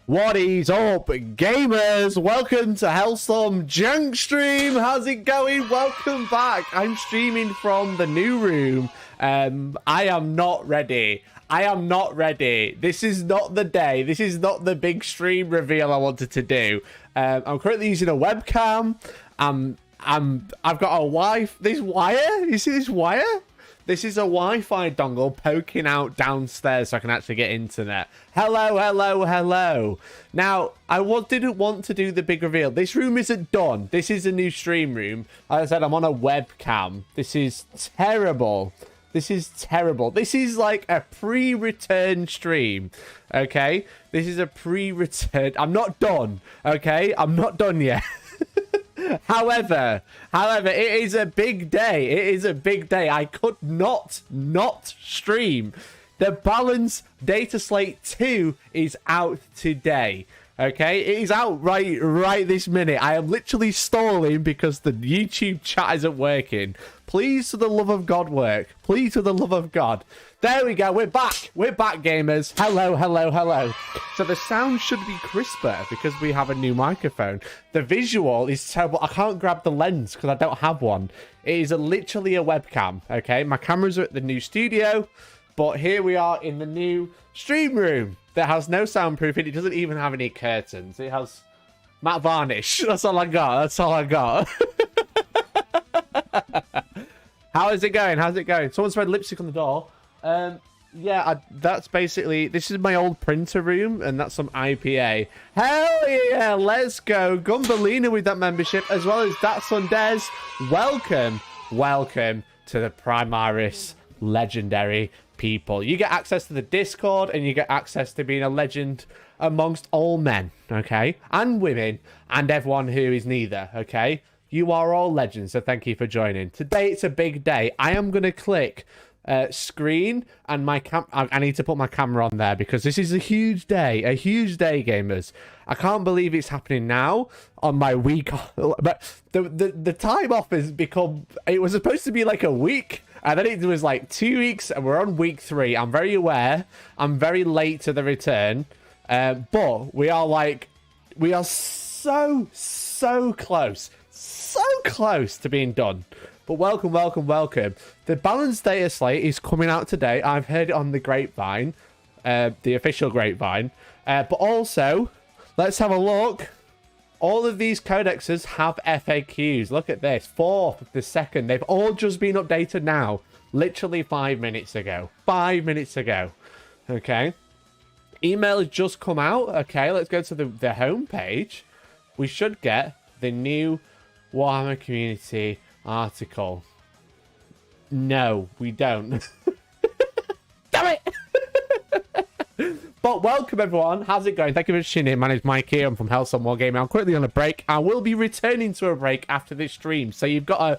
What is up, gamers? Welcome to Hellstorm Junk Stream. How's it going? Welcome back. I'm streaming from the new room. I am not ready. This is not the day. This is not the big stream reveal I wanted to do. I'm currently using a webcam. I've got a this wire. You see this wire? This is a Wi-Fi dongle poking out downstairs so I can actually get internet. Hello. Now, didn't want to do the big reveal. This room isn't done. This is a new stream room. As I said, I'm on a webcam. This is terrible. This is like a pre-return stream, okay? This is a pre-return. I'm not done, okay? I'm not done yet. However, it is a big day. I could not stream. The Balance Dataslate 2 is out today. Okay, it is out right this minute. I am literally stalling because the YouTube chat isn't working. Please, for the love of God, work. Please, for the love of God. There we go. We're back, gamers. Hello. So the sound should be crisper because we have a new microphone. The visual is terrible. I can't grab the lens because I don't have one. It is literally a webcam. Okay, my cameras are at the new studio, but here we are in the new stream room that has no soundproofing. It doesn't even have any curtains. It has matte varnish. That's all I got. How is it going? Someone spread lipstick on the door. That's basically, this is my old printer room, and that's some IPA. Hell yeah, let's go. Gumballina with that membership, as well as Datsundez. Welcome to the Primaris legendary people. You get access to the Discord, and you get access to being a legend amongst all men, okay? And women, and everyone who is neither, okay? You are all legends, so thank you for joining. Today, it's a big day. I am going to click screen, and my I need to put my camera on there because this is a huge day, gamers. I can't believe it's happening now on my week. But the time off has become, it was supposed to be like a week, and then it was like 2 weeks, and we're on week 3. I'm very aware. I'm very late to the return, but we are so close to being done. But welcome. The Balanced Dataslate is coming out today. I've heard it on the grapevine, the official grapevine. But also, let's have a look. All of these codexes have FAQs. Look at this. 4th, the 2nd. They've all just been updated now. Literally 5 minutes ago. Okay. Email has just come out. Okay, let's go to the home page. We should get the new Warhammer community article. No, we don't. Damn it! But welcome, everyone. How's it going? Thank you for tuning in. My name's Mike here. I'm from Hellstormwargaming. I'm currently on a break. I will be returning to a break after this stream. So you've got a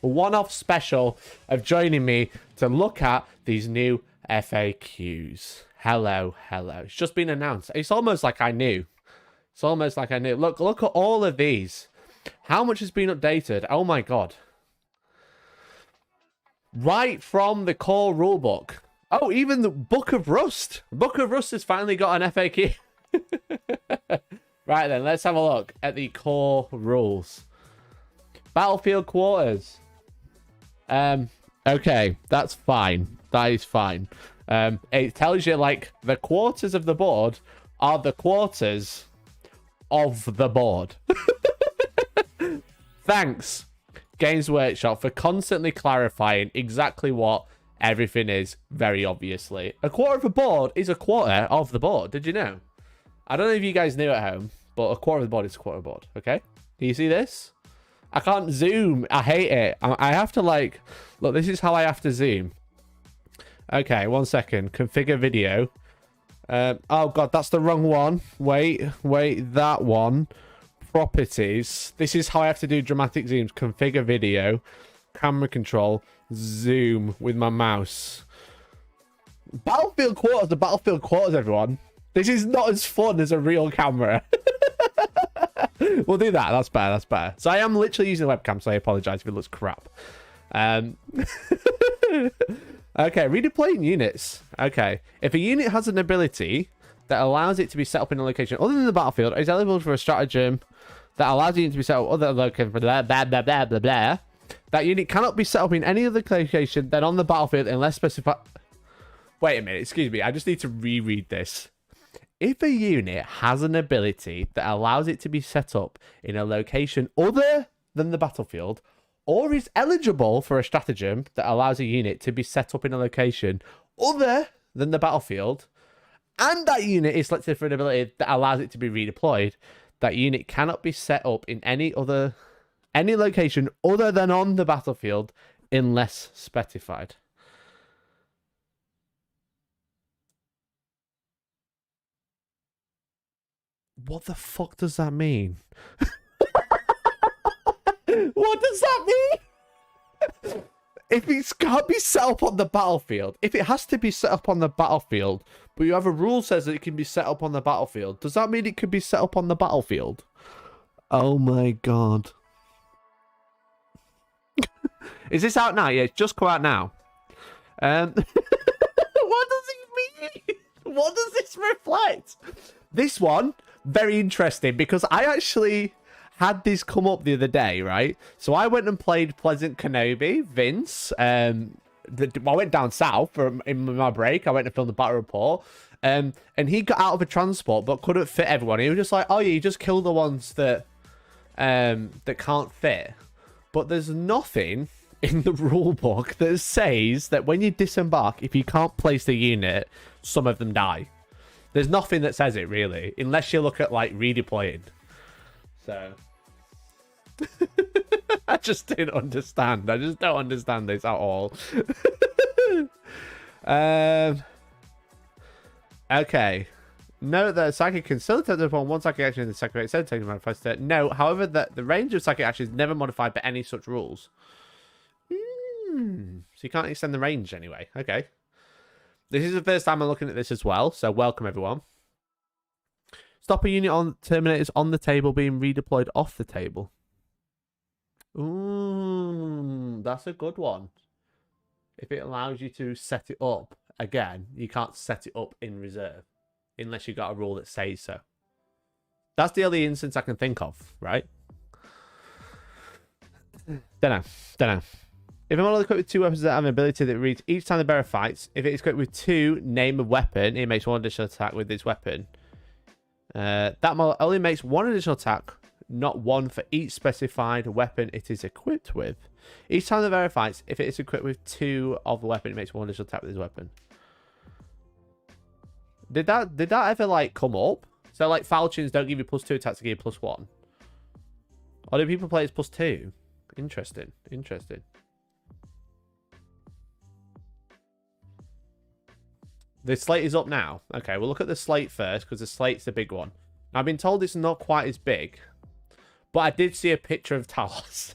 one-off special of joining me to look at these new FAQs. Hello. It's just been announced. It's almost like I knew. Look at all of these. How much has been updated? Oh my god. Right from the core rulebook. Oh, even the Book of Rust. Book of Rust has finally got an FAQ. Right then, let's have a look at the core rules. Battlefield quarters. Okay, that's fine. That is fine. It tells you, like, the quarters of the board are the quarters of the board. Thanks, Games Workshop, for constantly clarifying exactly what everything is, very obviously. A quarter of a board is a quarter of the board. Did you know? I don't know if you guys knew at home, but a quarter of the board is a quarter of the board, okay? Do you see this? I can't zoom. I hate it. I have to, like... Look, this is how I have to zoom. Okay, 1 second. Configure video. Oh, God, that's the wrong one. Wait, that one. Properties. This is how I have to do dramatic zooms. Configure video, camera control, zoom with my mouse. Battlefield quarters, the Battlefield quarters, everyone. This is not as fun as a real camera. We'll do that. That's better. So I am literally using a webcam, so I apologize if it looks crap. Okay, redeploying units. Okay, if a unit has an ability that allows it to be set up in a location other than the battlefield is eligible for a stratagem that allows the unit to be set up other location for blah, blah, blah, blah, blah, blah. That unit cannot be set up in any other location than on the battlefield unless specified. Wait a minute, excuse me. I just need to reread this. If a unit has an ability that allows it to be set up in a location other than the battlefield, or is eligible for a stratagem that allows a unit to be set up in a location other than the battlefield, and that unit is selected for an ability that allows it to be redeployed, that unit cannot be set up in any location other than on the battlefield unless specified. What the fuck does that mean? What does that mean? If it can't be set up on the battlefield, if it has to be set up on the battlefield, but you have a rule says that it can be set up on the battlefield, does that mean it could be set up on the battlefield? Oh my god. Is this out now? Yeah, it's just come out now. What does it mean? What does this reflect? This one, very interesting, because I actually had this come up the other day, right? So I went and played Pleasant Kenobi, Vince. I went down south in my break. I went to film the battle report. And he got out of a transport but couldn't fit everyone. He was just like, oh yeah, you just kill the ones that can't fit. But there's nothing in the rule book that says that when you disembark, if you can't place the unit, some of them die. There's nothing that says it, really, unless you look at, like, redeploying. So, I just didn't understand. I just don't understand this at all. Okay. Note that psychic can still attempt upon one psychic action in the second rate, so taking manifesto. No, however, that the range of psychic action is never modified by any such rules. So you can't extend the range anyway. Okay. This is the first time I'm looking at this as well, so welcome everyone. Stop a unit on terminators on the table being redeployed off the table. Ooh, that's a good one. If it allows you to set it up again, you can't set it up in reserve unless you got a rule that says so. That's the only instance I can think of, right? Don't know. If a model is equipped with 2 weapons that have an ability that reads each time the bearer fights, if it is equipped with 2, name a weapon, it makes 1 additional attack with this weapon. That model only makes 1 additional attack, not 1 for each specified weapon it is equipped with. Each time the bearer fights, if it is equipped with 2 of the weapon, it makes 1 additional attack with this weapon. Did that ever, like, come up? So, like, falchions don't give you +2 attacks, they give you +1. Or do people play as +2? Interesting. The slate is up now. Okay, we'll look at the slate first, because the slate's the big one. Now, I've been told it's not quite as big, but I did see a picture of Talos.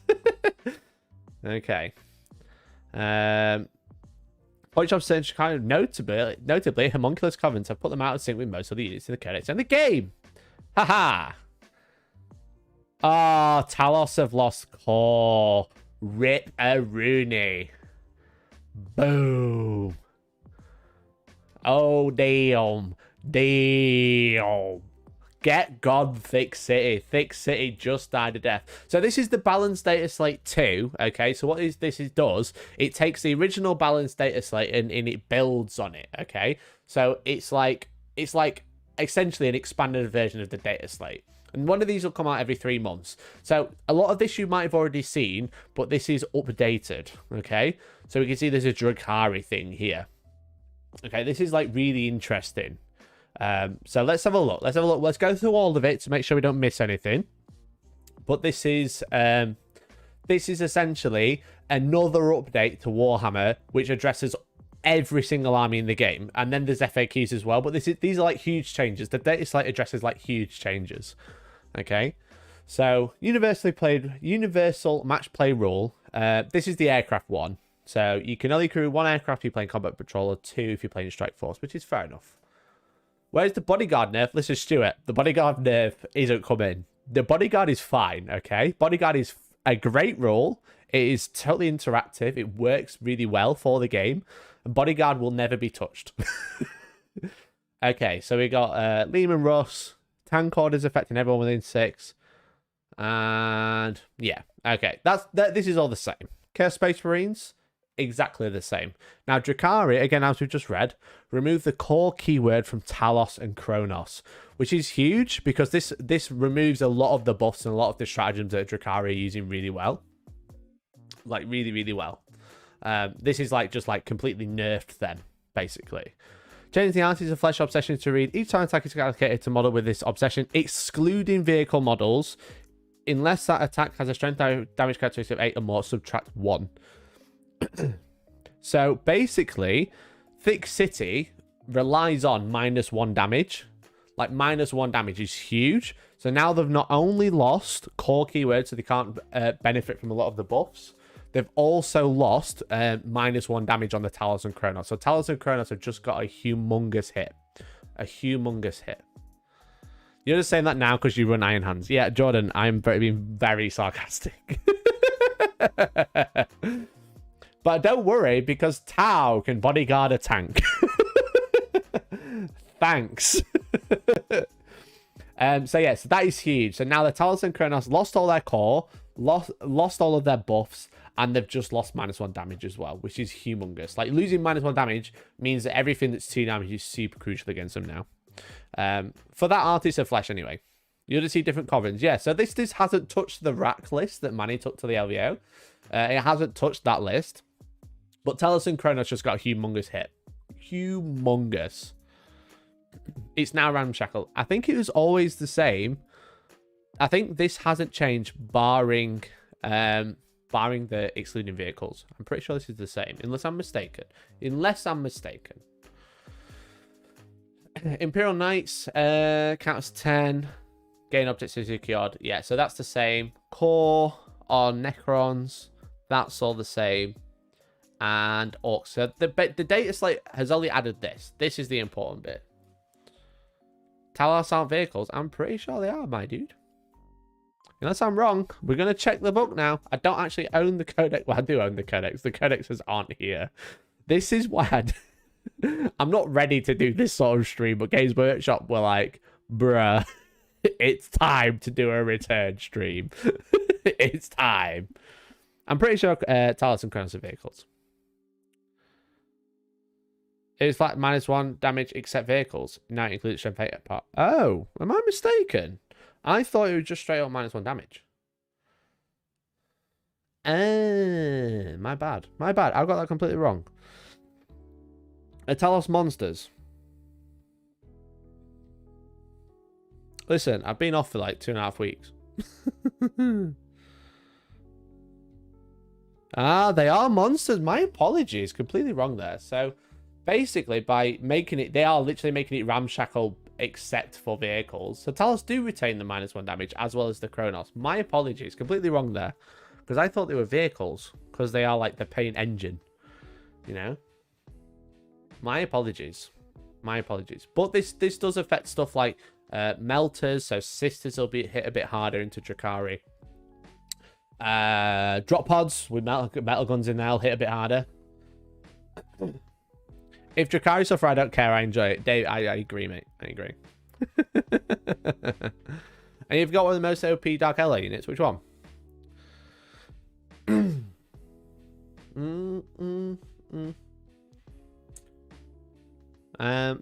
Okay. Point job search kind of notably, homunculus covenants have put them out of sync with most of the units in the codex and the game. Haha. Oh, Talos have lost core. Rip a Rooney. Boom. Oh, damn. Get gone, Thick City. Thick City just died a death. So this is the balanced data slate 2. Okay, so what this does, it takes the original balanced data slate and it builds on it. Okay, so it's like essentially an expanded version of the data slate. And one of these will come out every 3 months. So a lot of this you might have already seen, but this is updated. Okay, so we can see there's a Drukhari thing here. Okay, this is like really interesting. So let's have a look. Let's go through all of it to make sure we don't miss anything. But this is essentially another update to Warhammer, which addresses every single army in the game. And then there's FAQs as well. But these are like huge changes. The data slate addresses like huge changes. Okay, so universal match play rule. This is the aircraft one. So you can only crew 1 aircraft if you're playing combat patrol, or 2 if you're playing strike force, which is fair enough. Where's the bodyguard nerf? Listen, Stuart, the bodyguard nerf isn't coming. The bodyguard is fine, okay? Bodyguard is a great rule. It is totally interactive. It works really well for the game. And bodyguard will never be touched. Okay, so we got Lehman Russ, tank orders affecting everyone within 6. And yeah, okay, this is all the same. Chaos Space Marines, exactly the same. Now, Drukhari, again, as we've just read, remove the core keyword from Talos and Kronos, which is huge because this removes a lot of the buffs and a lot of the stratagems that Drukhari are using really well. Like, really, really well. This is like just like completely nerfed them, basically. Changing the artist of flesh obsession to read each time attack is allocated to model with this obsession, excluding vehicle models. Unless that attack has a strength damage characteristic of 8 or more, subtract 1. So basically, Thick City relies on -1 damage. Like, -1 damage is huge. So now they've not only lost core keywords, so they can't benefit from a lot of the buffs, they've also lost -1 damage on the Talos and Kronos. So Talos and Kronos have just got a humongous hit. A humongous hit. You're just saying that now because you run Iron Hands. Yeah, Jordan, I'm being very sarcastic. But don't worry, because Tau can bodyguard a tank. Thanks. So yeah, so that is huge. So now the Talos and Kronos lost all their core, lost all of their buffs, and they've just lost -1 damage as well, which is humongous. Like, losing -1 damage means that everything that's 2 damage is super crucial against them now. For that Artist of Flesh anyway. You'll just see different covenants. Yeah, so this hasn't touched the rack list that Manny took to the LVO. It hasn't touched that list. But Talos and Kronos just got a humongous hit. Humongous. It's now ramshackle. I think it was always the same. I think this hasn't changed barring the excluding vehicles. I'm pretty sure this is the same, unless I'm mistaken. Imperial Knights, count as 10. Gain objects secured. Yeah, so that's the same. Core on Necrons, that's all the same. And Orcs. So the Dataslate has only added this. This is the important bit. Talos aren't vehicles. I'm pretty sure they are, my dude. Unless I'm wrong, we're going to check the book now. I don't actually own the codex. Well, I do own the codex. The codexes aren't here. This is why I'm not ready to do this sort of stream, but Games Workshop were like, bruh, it's time to do a return stream. It's time. I'm pretty sure Talos and Kronos are vehicles. It's like -1 damage except vehicles. Now it includes strength 8 part. Oh, am I mistaken? I thought it was just straight up -1 damage. My bad. My bad. I got that completely wrong. Talos monsters. Listen, I've been off for like 2.5 weeks. They are monsters. My apologies. Completely wrong there. So basically, by making it, they are literally making it ramshackle except for vehicles. So Talos do retain the -1 damage as well as the Kronos. My apologies. Completely wrong there. Because I thought they were vehicles. Because they are like the paint engine. You know? My apologies. My apologies. But this does affect stuff like melters. So sisters will be hit a bit harder into Drukhari. Drop pods with metal guns in there will hit a bit harder. If Drukhari suffer, I don't care. I enjoy it. Dave, I agree, mate. I agree. And you've got one of the most OP Dark Ally units. Which one?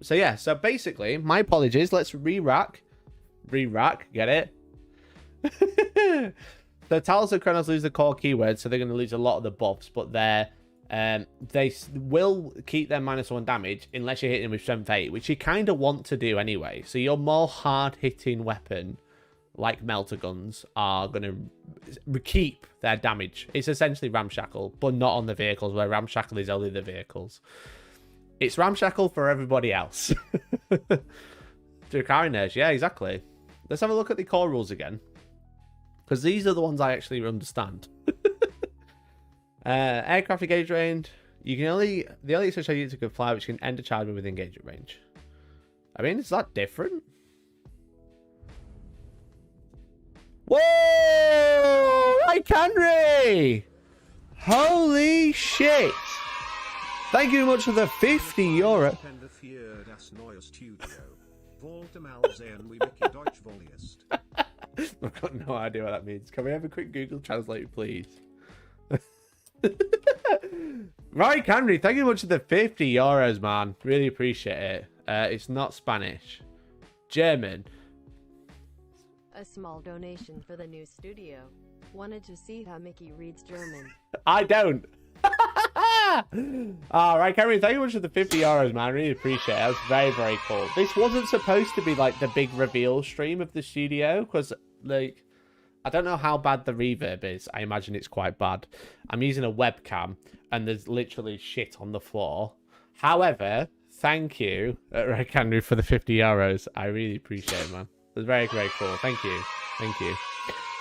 So yeah. So basically, my apologies. Let's re-rack. Get it? The Talos and Kronos lose the core keyword, so they're going to lose a lot of the buffs, but they will keep their -1 damage unless you're hitting them with strength 8, which you kind of want to do anyway. So your more hard-hitting weapon, like melter guns, are going to keep their damage. It's essentially ramshackle, but not on the vehicles, where ramshackle is only the vehicles. It's ramshackle for everybody else. Drukhari nerds, yeah, exactly. Let's have a look at the core rules again, because these are the ones I actually understand. Aircraft engage range. The only special units can fly, which can end a charge within engagement range. I mean, is that different? Whoa! Like Henry! Holy shit! Thank you very much for the €50. I've got no idea what that means. Can we have a quick Google Translate, please? Right, Henry, thank you very much for the €50, man. Really appreciate it. It's not Spanish. German. A small donation for the new studio. Wanted to see how Mickey reads German. I don't. All right, Henry, thank you very much for the €50, man. Really appreciate it. That was very, very cool. This wasn't supposed to be like the big reveal stream of the studio because, like, I don't know how bad the reverb is. I imagine it's quite bad. I'm using a webcam and there's literally shit on the floor. However, thank you, Henry, for the €50. I really appreciate it, man. It was very, very cool. Thank you. Thank you.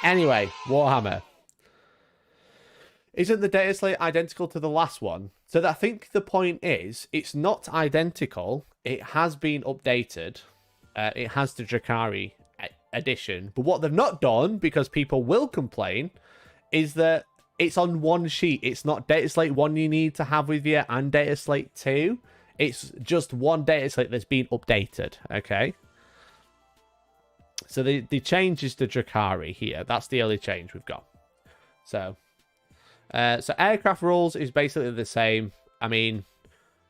Anyway, Warhammer. Isn't the Dataslate identical to the last one? So I think the point is, it's not identical. It has been updated. It has the Drakari edition. But what they've not done, because people will complain, is that it's on one sheet. It's not Dataslate 1 you need to have with you and Dataslate 2. It's just one Dataslate that's been updated, okay? So the change is the Drakari here. That's the only change we've got. So aircraft rules is basically the same. I mean,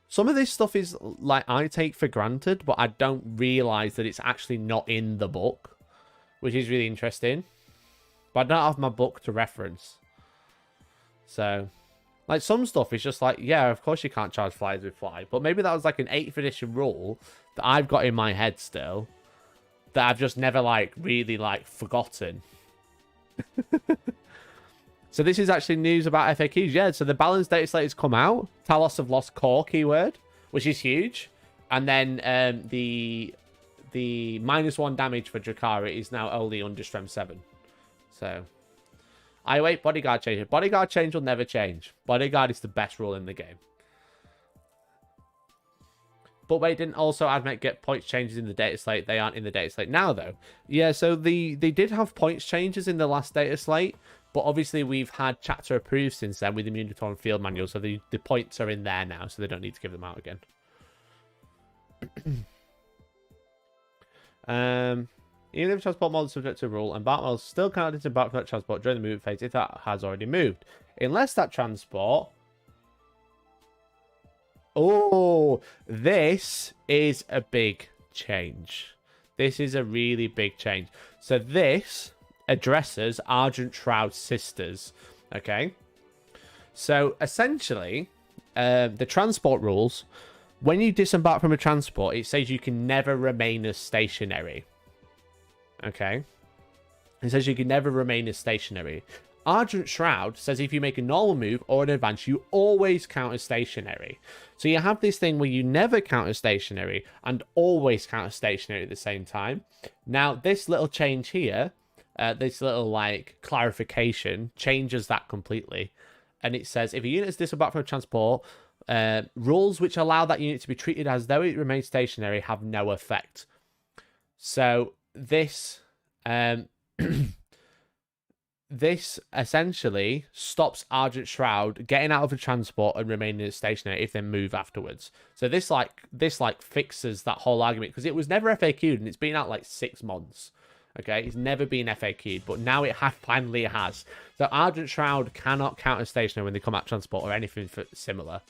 some of this stuff is like I take for granted, but I don't realize that it's actually not in the book, which is really interesting. But I don't have my book to reference. So, like, some stuff is just like, yeah, of course you can't charge flyers with fly. But maybe that was like an 8th edition rule that I've got in my head still that I've just never, like, really, like, forgotten. So this is actually news about FAQs. Yeah, so the balanced Dataslate has come out. Talos have lost core keyword, which is huge. And then the -1 damage for Drakari is now only under Strength 7. So, I wait, Bodyguard change. Bodyguard change will never change. Bodyguard is the best rule in the game. But wait, didn't also Admech get points changes in the Dataslate? They aren't in the Dataslate now, though. Yeah, so they did have points changes in the last Dataslate. But obviously, we've had chapter approved since then with the Immunitron Field Manual. So the points are in there now, so they don't need to give them out again. Even if transport model is subject to rule, embark models still cannot disembark from that transport during the movement phase if that has already moved. Unless that transport... Oh, this is a big change. This is a really big change. So this addresses Argent Shroud Sisters. Okay? So essentially, the transport rules, when you disembark from a transport, it says you can never remain as stationary. Okay? It says you can never remain as stationary. Argent Shroud says if you make a normal move or an advance, you always count as stationary. So you have this thing where you never count as stationary and always count as stationary at the same time. Now, this little change here, this little like clarification, changes that completely. And it says if a unit is disembarked from a transport, rules which allow that unit to be treated as though it remains stationary have no effect. So this this essentially stops Argent Shroud getting out of a transport and remaining stationary if they move afterwards. So this fixes that whole argument, because it was never FAQ'd and it's been out like 6 months. Okay, it's never been FAQ'd, but now it finally has. So Argent Shroud cannot count as stationary when they come out transport or anything similar.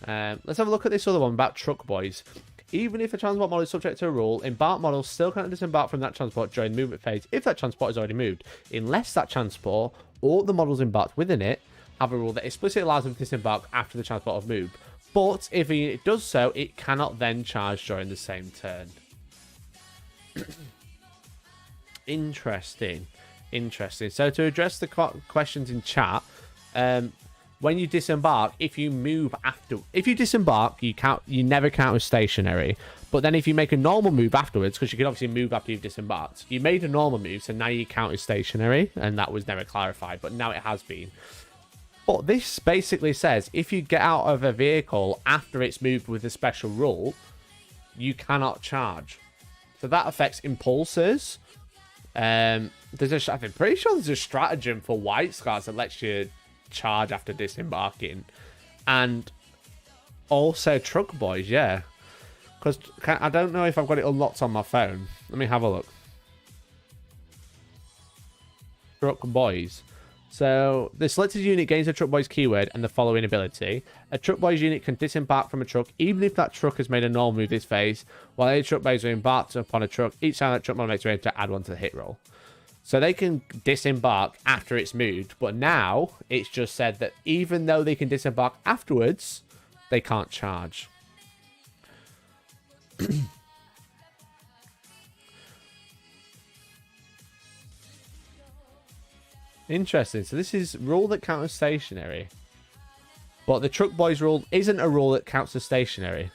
Let's have a look at this other one about Truck Boys. Even if a transport model is subject to a rule, embark models still can't disembark from that transport during the movement phase if that transport has already moved, unless that transport or the models embarked within it have a rule that explicitly allows them to disembark after the transport have moved. But if a unit does so, it cannot then charge during the same turn. Interesting. So to address the questions in chat, when you disembark, if you disembark, you never count as stationary. But then if you make a normal move afterwards, because you can obviously move after you've disembarked, you made a normal move, so now you count as stationary, and that was never clarified, but now it has been. But this basically says if you get out of a vehicle after it's moved with a special rule, you cannot charge. So that affects impulsors. I'm pretty sure there's a stratagem for White Scars that lets you charge after disembarking, and Also, Truck Boys, yeah. Because I don't know if I've got it unlocked on my phone. Let me have a look. Truck Boys. So, the selected unit gains a Truck Boys keyword and the following ability. A Truck Boys unit can disembark from a truck even if that truck has made a normal move this phase. While any Truck Boys are embarked upon a truck, each time that truck model makes a aim to add one to the hit roll. So they can disembark after it's moved, but now it's just said that even though they can disembark afterwards, they can't charge. Interesting. So this is rule that counts as stationary. But the Truck Boys rule isn't a rule that counts as stationary.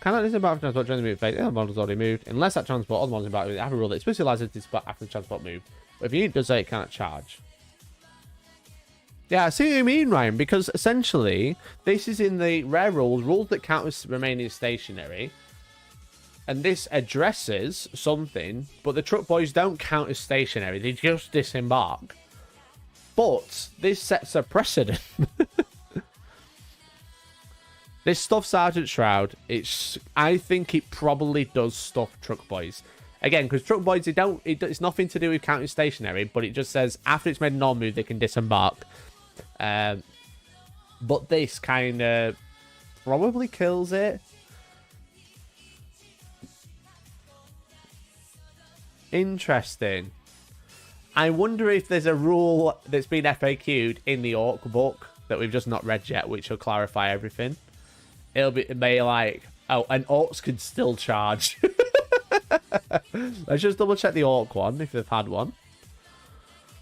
Cannot disembark from transport during the move phase. The model's already moved. Unless that transport or the model's embarked, have a rule that specializes to disembark after the transport move. But if the unit does so, it cannot charge. Yeah, I see what you mean, Ryan, because essentially, this is in the rare rules that count as remaining stationary. And this addresses something, but the Truck Boys don't count as stationary. They just disembark. But this sets a precedent. This stuff Sergeant Shroud, I think it probably does stuff Truck Boys. Again, because Truck Boys, it's nothing to do with counting stationary, but it just says after it's made a normal move, they can disembark. But this kind of probably kills it. Interesting. I wonder if there's a rule that's been FAQ'd in the Orc book that we've just not read yet, which will clarify everything. It may like, oh, and Orcs can still charge. Let's just double check the Orc one, if they've had one.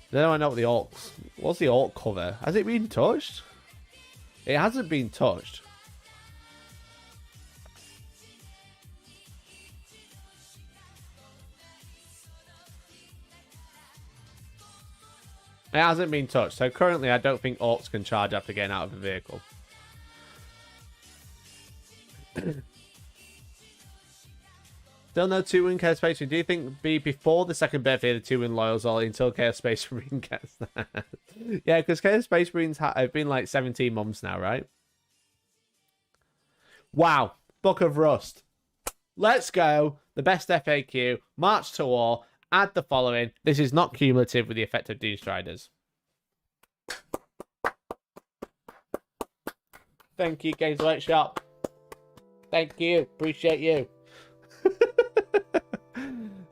Then I know what the Orcs... What's the Orc cover? Has it been touched? It hasn't been touched. It hasn't been touched. So currently, I don't think Orcs can charge after getting out of the vehicle. Still no 2-win Chaos Space Marine. Do you think be before the second birthday of the 2-win Loyals or until Chaos Space Marine gets that? Yeah, because Chaos Space Marines have been like 17 months now, right? Wow. Book of Rust. Let's go. The best FAQ. March to War. Add the following. This is not cumulative with the effect of Doom Striders. Thank you, Games Workshop. Thank you. Appreciate you.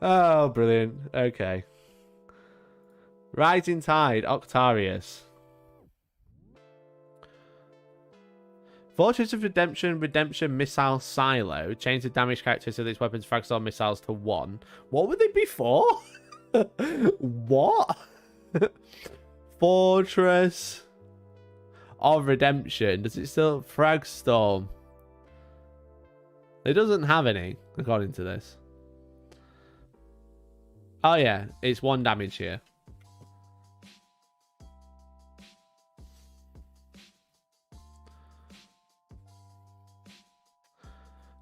Oh, brilliant. Okay. Rising Tide, Octarius. Fortress of Redemption, Redemption Missile Silo. Change the damage characteristics of these weapons, fragile missiles to 1. What were they before? What? Fortress of Redemption. Does it still... Fragstorm. It doesn't have any, according to this. Oh yeah, it's 1 damage here.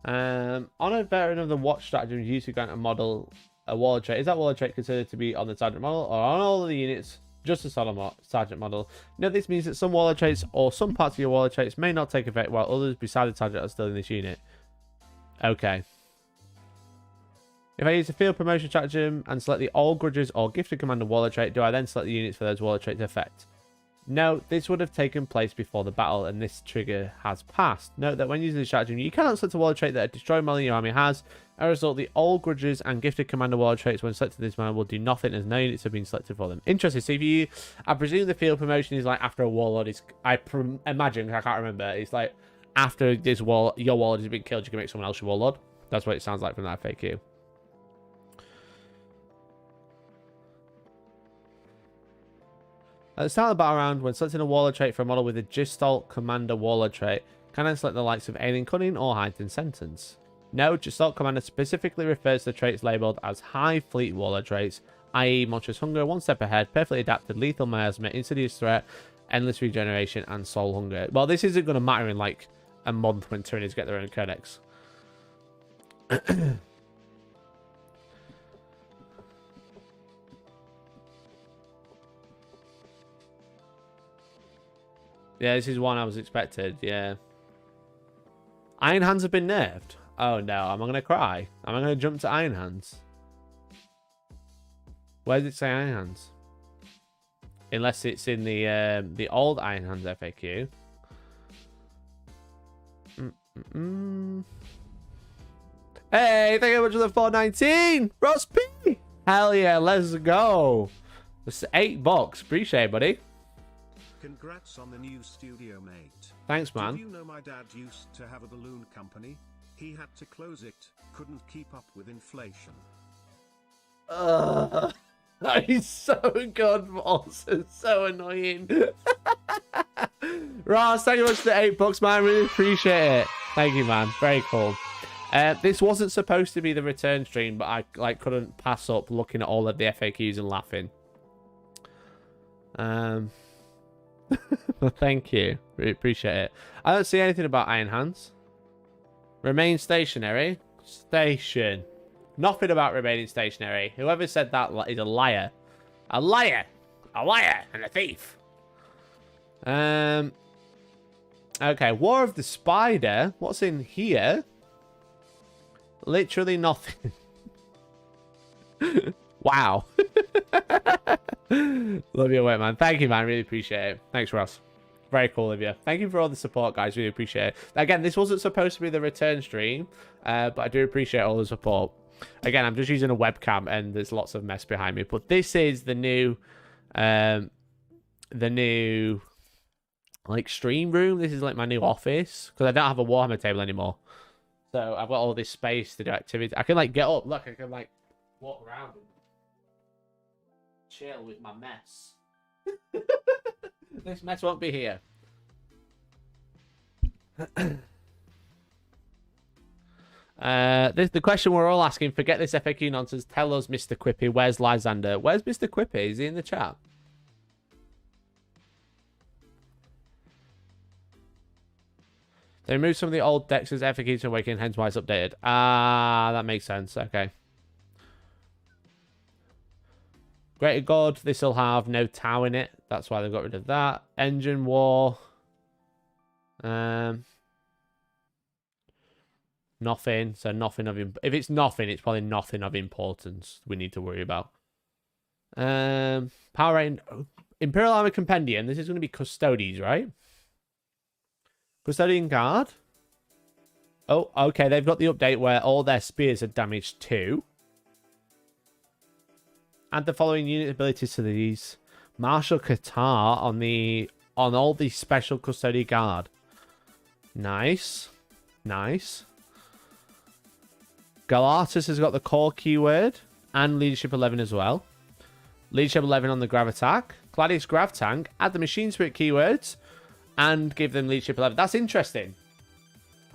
On a veteran of the watch strategy, used to grant a model a warlord trait. Is that warlord trait considered to be on the sergeant model or on all of the units? Just a sergeant model. Note this means that some warlord traits or some parts of your warlord traits may not take effect while others beside the sergeant are still in this unit. Okay. If I use a field promotion stratagem and select the all grudges or gifted commander warlord trait, do I then select the units for those warlord traits to effect? No, this would have taken place before the battle and this trigger has passed. Note that when using the stratagem, you cannot select a warlord trait that a destroyed model in your army has. As a result, the all grudges and gifted commander warlord traits when selected this man will do nothing as no units have been selected for them. Interesting. So if you, I presume the field promotion is like after a warlord is, imagine, I can't remember, it's like after this your warlord has been killed, you can make someone else your warlord. That's what it sounds like from that FAQ. At the start of the battle round, when selecting a warlord trait for a model with a Gestalt Commander warlord trait, can I select the likes of Alien Cunning or Heightened Sentence? No, Gestalt Commander specifically refers to the traits labelled as High Fleet warlord traits, i.e. Monstrous Hunger, one step ahead, perfectly adapted, lethal miasma, insidious threat, endless regeneration, and soul hunger. Well, this isn't going to matter in like a month when Tyrannies get their own codex. Yeah, this is one I was expected. Yeah. Iron Hands have been nerfed. Oh no, am I going to cry? Am I going to jump to Iron Hands? Where does it say Iron Hands? Unless it's in the old Iron Hands FAQ. Hey, thank you very much for the 419, Ross P. Hell yeah, let's go. That's $8. Appreciate it, buddy. Congrats on the new studio, mate. Thanks, man. Did you know my dad used to have a balloon company? He had to close it, couldn't keep up with inflation. That is so good, Moss. It's so annoying. Ross, thank you much for the $8, man. Really appreciate it. Thank you, man. Very cool. This wasn't supposed to be the return stream, but I couldn't pass up looking at all of the FAQs and laughing. Thank you. Really appreciate it. I don't see anything about Iron Hands. Remain stationary. Station. Nothing about remaining stationary. Whoever said that is a liar. A liar. A liar and a thief. Okay, War of the Spider. What's in here? Literally nothing. Wow. Love your work, man. Thank you, man. Really appreciate it. Thanks, Ross. Very cool of you. Thank you for all the support, guys. Really appreciate it. Again, this wasn't supposed to be the return stream, but I do appreciate all the support. Again, I'm just using a webcam, and there's lots of mess behind me. But this is the new like stream room. This is like my new office because I don't have a Warhammer table anymore. So I've got all this space to do activities. I can like get up. Look, I can like walk around and chill with my mess. This mess won't be here. The question we're all asking, forget this FAQ nonsense. Tell us, Mr. Quippy, where's Lysander? Where's Mr. Quippy? Is he in the chat? They removed some of the old decks as FAQs to Awakening, hence why it's updated. Ah, that makes sense. Okay. Greater God, this will have no Tau in it. That's why they got rid of that. Engine War. Nothing. So nothing of if it's nothing, it's probably nothing of importance we need to worry about. Power Rating. Imperial Armor Compendium. This is going to be Custodes, right? Custodian Guard. Oh, okay. They've got the update where all their spears are damaged too. Add the following unit abilities to these. Martial Qatar on all the special Custodian Guard. Nice. Nice. Galatus has got the core keyword and Leadership 11 as well. Leadership 11 on the Grav Attack. Gladius Grav Tank. Add the Machine Spirit keywords and give them Leadership 11. That's interesting.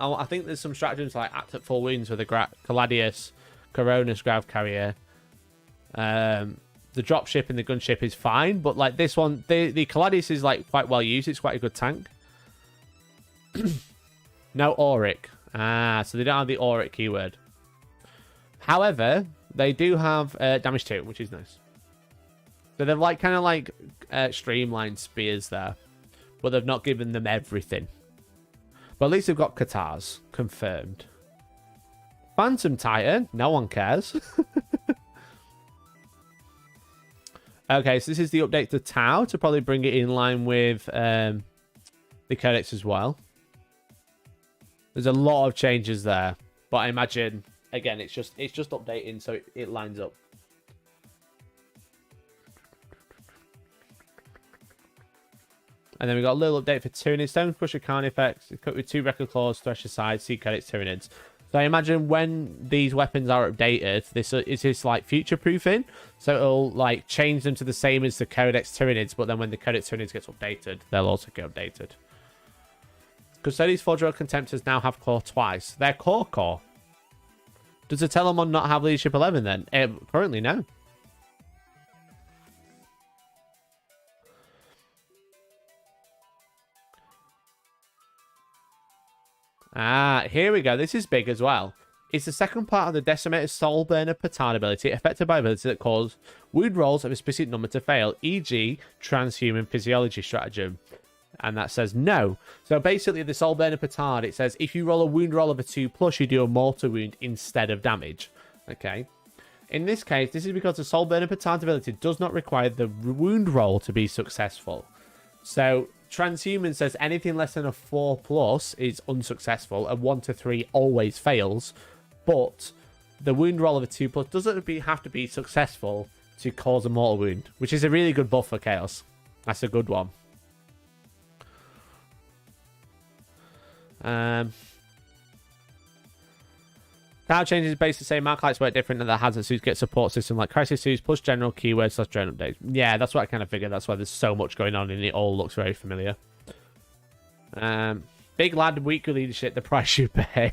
I think there's some stratagems like act at full wounds with the Gladius, Coronas Grav Carrier. The dropship and the gunship is fine, but like this one, the Gladius is like quite well used. It's quite a good tank. No Auric. Ah, so they don't have the Auric keyword. However, they do have damage 2, which is nice. So they've like kind of like streamlined spears there, but they've not given them everything. But at least they've got Qatars confirmed. Phantom Titan, no one cares. Okay, so this is the update to Tau to probably bring it in line with the Codex as well. There's a lot of changes there, but I imagine again it's just updating so it lines up. And then we got a little update for Tyranids. Stone Crusher Khan effects. It's cut with 2 Record Claws, Thresh Aside, Sea Codex Tyranids. So I imagine when these weapons are updated, this is like future-proofing. So it'll like change them to the same as the Codex Tyranids, but then when the Codex Tyranids gets updated, they'll also get updated. Custodes Forge Road Contemptors now have core twice. They're core. Does the Telemon not have Leadership 11 then? Currently, no. Ah, here we go. This is big as well. It's the second part of the Decimated Soul Burner Patan ability, affected by abilities that cause wound rolls of a specific number to fail, e.g. Transhuman Physiology Stratagem. And that says no. So basically, the Soul Burner Petard, it says if you roll a wound roll of a 2+, you do a mortar wound instead of damage. Okay. In this case, this is because the Soul Burner Petard ability does not require the wound roll to be successful. So Transhuman says anything less than a 4+ is unsuccessful, and 1 to 3 always fails. But the wound roll of a 2+ doesn't have to be successful to cause a mortal wound, which is a really good buff for Chaos. That's a good one. Now changes based the same. Arclights work different, and the hazard suits get support system like crisis suits plus general keywords / drone updates. Yeah, that's what I kind of figured. That's why there's so much going on, and it all looks very familiar. Big lad, weak leadership, the price you pay.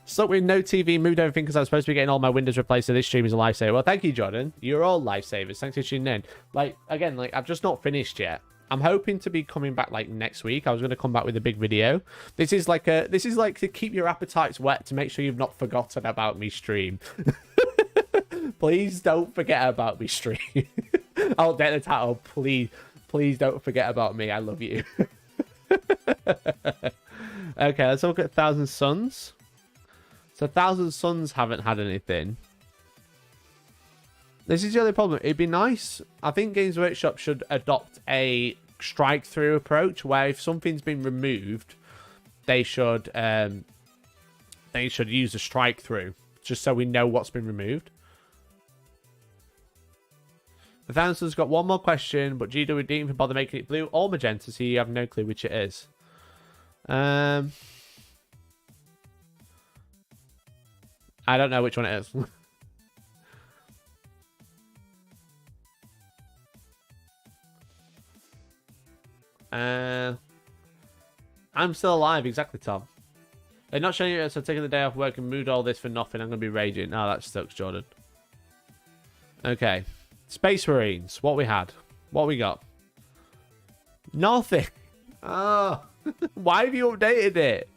Stuck with no TV, moved everything because I was supposed to be getting all my windows replaced, so this stream is a lifesaver. Well, thank you, Jordan. You're all lifesavers. Thanks for tuning in. Like, again, like, I've just not finished yet. I'm hoping to be coming back like next week. I was going to come back with a big video. This is like to keep your appetites wet, to make sure you've not forgotten about me stream. Please don't forget about me stream. I'll get the title. Please don't forget about me. I love you. Okay, let's look at 1,000 Suns. So 1,000 Suns haven't had anything. This is the other problem. It'd be nice. I think Games Workshop should adopt a strike-through approach, where if something's been removed, they should use a strike-through, just so we know what's been removed. The Thousand's got one more question, but GW didn't even bother making it blue or magenta, so you have no clue which it is. I don't know which one it is. I'm still alive, exactly, Tom. They're not showing you, so taking the day off work and moved all this for nothing. I'm gonna be raging. Oh, that sucks, Jordan. Okay, Space Marines. What we had? What we got? Nothing. Oh, why have you updated it?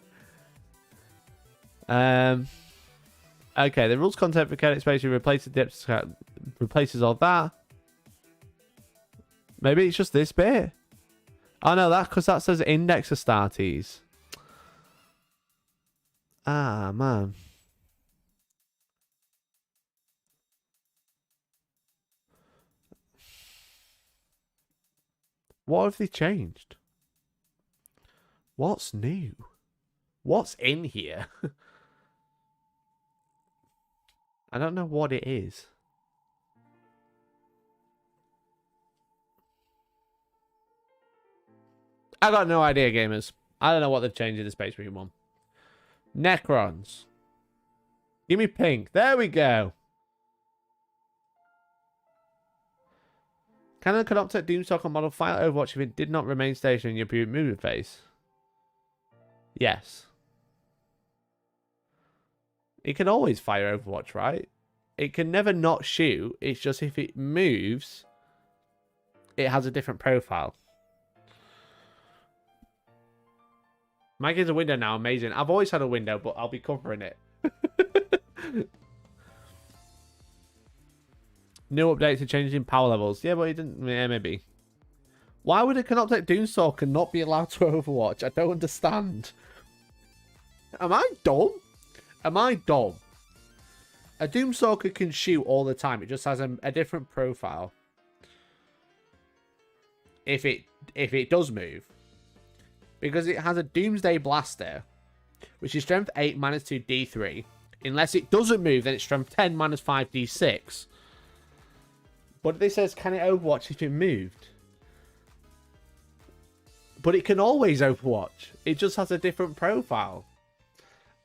Okay, the rules content for Chaotic Space replaces all that. Maybe it's just this bit. Oh no, that's because that says index Astartes. Ah, man. What have they changed? What's new? What's in here? I don't know what it is. I got no idea, gamers. I don't know what they've changed in the Space Marine one. Necrons. Give me pink. There we go. Can a Canoptek Doomstalker model fire Overwatch if it did not remain stationary in your previous movement phase? Yes. It can always fire Overwatch, right? It can never not shoot. It's just if it moves, it has a different profile. Mike has a window now. Amazing. I've always had a window, but I'll be covering it. New updates are changing power levels. Yeah, but it didn't. Yeah, maybe. Why would a Canoptek Doomstalker not be allowed to Overwatch? I don't understand. Am I dumb? Am I dumb? A Doomstalker can shoot all the time. It just has a different profile. If it does move. Because it has a Doomsday Blaster, which is strength 8 -2 D3. Unless it doesn't move, then it's strength 10 -5 D6. But this says, can it Overwatch if it moved? But it can always Overwatch. It just has a different profile.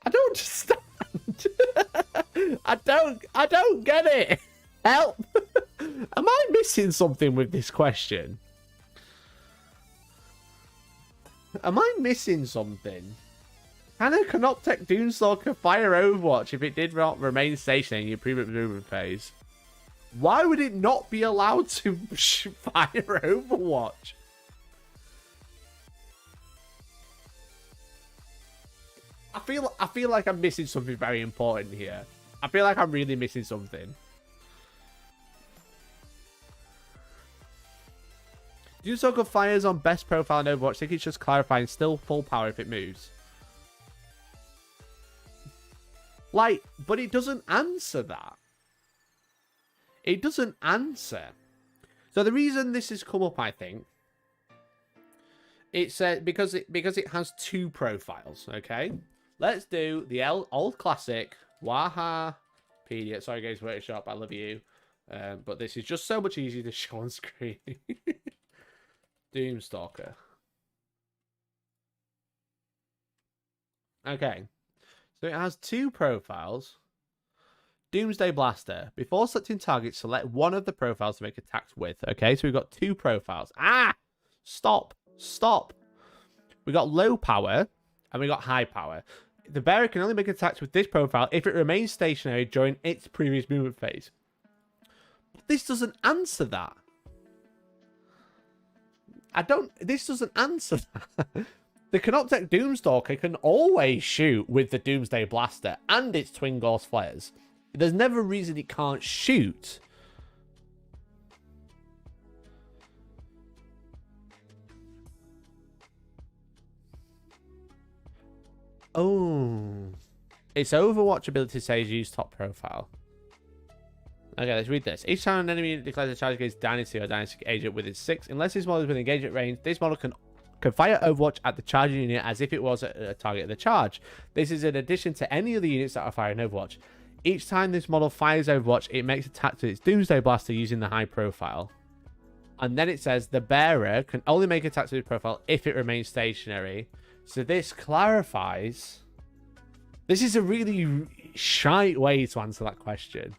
I don't understand. I don't get it. Help. Am I missing something with this question? Am I missing something? Can a Canoptek Doomstalker fire Overwatch if it did not remain stationary in your previous movement phase? Why would it not be allowed to fire Overwatch? I feel like I'm missing something very important here. I feel like I'm really missing something. Doomstalker fires on best profile in Overwatch. I think it's just clarifying still full power if it moves. Like, but it doesn't answer that. It doesn't answer. So the reason this has come up, I think, it's because it has two profiles. Okay, let's do the old classic Wargaming. Sorry, Games Workshop, I love you, but this is just so much easier to show on screen. Doomstalker. Okay, so it has two profiles. Doomsday Blaster. Before selecting targets, select one of the profiles to make attacks with. Okay, so we've got two profiles. Ah! Stop. Stop. We got low power and we got high power. The bearer can only make attacks with this profile if it remains stationary during its previous movement phase. But this doesn't answer that. This doesn't answer that. The Canoptech Doomstalker can always shoot with the Doomsday Blaster and its twin Gauss flares. There's never a reason it can't shoot. Oh. Its Overwatch ability says use top profile. Okay, let's read this. Each time an enemy declares a charge against Dynasty or Dynasty agent within 6, unless this model is within engagement range, this model can fire Overwatch at the charging unit as if it was a target of the charge. This is in addition to any other units that are firing Overwatch. Each time this model fires Overwatch, it makes attack to its Doomsday Blaster using the high profile. And then it says the bearer can only make attacks with its profile if it remains stationary. So this clarifies. This is a really shite way to answer that question.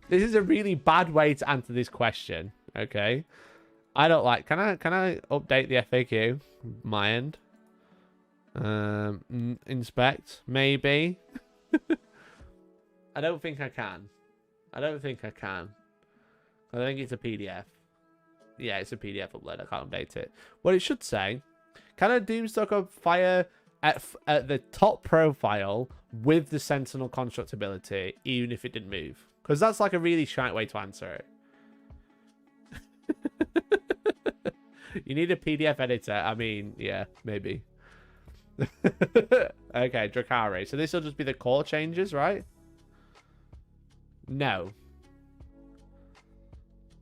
This is a really bad way to answer this question. Okay, I don't like. Can I update the FAQ? My end. Inspect maybe. I don't think I can. I think it's a PDF. Yeah, it's a PDF upload. I can't update it. What it should say: can a Doomstalker fire at the top profile with the Sentinel construct ability, even if it didn't move? Because that's like a really shite way to answer it. You need a PDF editor. I mean, yeah, maybe. Okay, Drakari. So this will just be the core changes, right? No.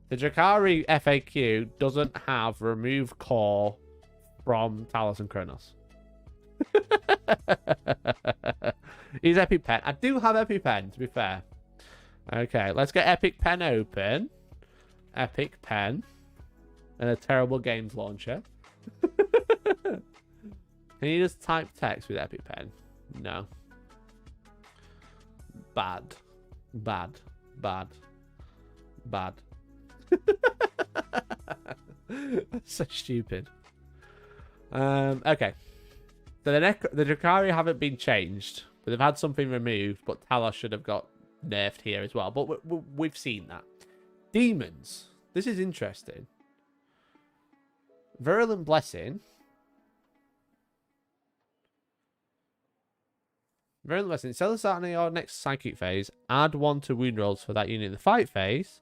The Drakari FAQ doesn't have remove core from Talos and Kronos. He's Epic Pen. I do have Epic Pen, to be fair. Okay, let's get Epic Pen open. Epic Pen. And a terrible games launcher. Can you just type text with Epic Pen? No. Bad. Bad. Bad. Bad. That's so stupid. Okay. So the Drakari haven't been changed, but they've had something removed, but Talos should have got nerfed here as well. But we've seen that. Demons. This is interesting. Virulent Blessing. Virulent Blessing. Instead of starting your next psychic phase, add 1 to wound rolls for that unit in the fight phase.